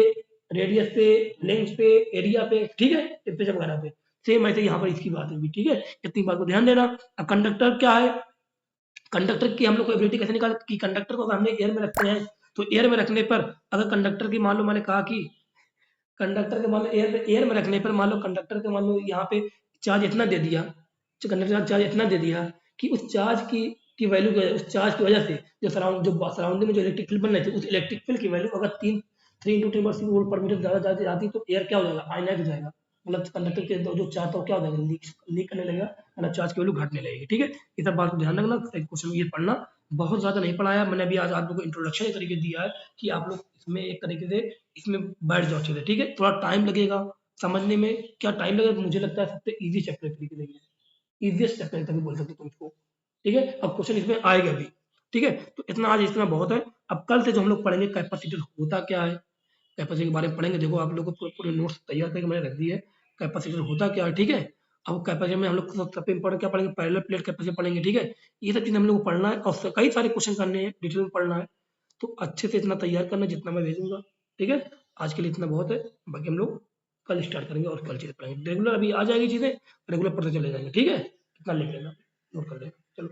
रेडियस पे, लेंथ पे, एरिया पे, ठीक है, टेम्परेचर वगैरह पे। सेम ऐसे यहाँ पर इसकी बात होगी। ठीक है, इतनी बात को ध्यान देना। अब कंडक्टर क्या है, कंडक्टर की हम लोग को एबिलिटी कैसे निकाल कि कंडक्टर को अगर हमने एयर में रखते हैं, तो एयर में रखने पर अगर कंडक्टर की मान लो, मैंने कहा कि कंडक्टर के मान लो एयर में रखने पर, मान लो कंडक्टर के मान लो यहाँ पे चार्ज इतना दे दिया, जो कंडक्टर चार्ज इतना दे दिया कि उस चार्ज की वैल्यू, उस चार्ज की वजह से जो सराउंडिंग में जो इलेक्ट्रिक फील्ड बन रही थी, उस इलेक्ट्रिक फील्ड की वैल्यू अगर 3 3 इंटू 10 वोल्ट पर मीटर ज़्यादा जाती है तो एयर क्या हो जाएगा, आयनाइज हो जाएगा, मतलब कंडक्टर के जो चार्ज था क्या हो जाएगा, लीक करने लगेगा, है ना, चार्ज की वैल्यू घटने लगेगी। ठीक है, ये सब बात को ध्यान रखना, क्वेश्चन ये पढ़ना, बहुत ज़्यादा नहीं पढ़ाया मैंने, अभी आज आप लोगों को इंट्रोडक्शन एक तरीके दिया है कि आप लोग इसमें एक तरीके से इसमें बैठ जाओ अच्छे से। ठीक है, थोड़ा टाइम लगेगा समझने में, क्या टाइम लगेगा, मुझे लगता है सबसे ईजी चैप्टर तरीके से, ईजिएस्ट चैप्टर तक बोल सकते हो तुम इसको। ठीक है, अब क्वेश्चन इसमें आएगा भी। ठीक है, तो इतना आज इतना बहुत है। अब कल से जो हम लोग पढ़ेंगे कैपेसिटर होता क्या है, कैपेसिटर के बारे में पढ़ेंगे। देखो आप लोगों को पूरे नोट्स तैयार करके मैंने रख दिए है, कैपेसिटर होता क्या है। ठीक है, अब कैपेसिटर में हम लोग सबसे इंपॉर्टेंट क्या पढ़ेंगे, पैरेलल प्लेट कैपेसिटर पढ़ेंगे। ठीक है, ये सब चीज़ हम लोग को पढ़ना है और कई सारे क्वेश्चन करने हैं, डिटेल में पढ़ना है, तो अच्छे से इतना तैयार करना जितना मैं भेजूंगा। ठीक है, आज के लिए इतना बहुत है, बाकी हम लोग कल स्टार्ट करेंगे और कल चीज़ें पढ़ेंगे। रेगुलर अभी आ जाएगी चीज़ें, रेगुलर पढ़ते चले जाएंगे। ठीक है, इतना लिख लेना, नोट कर लेना, चलो।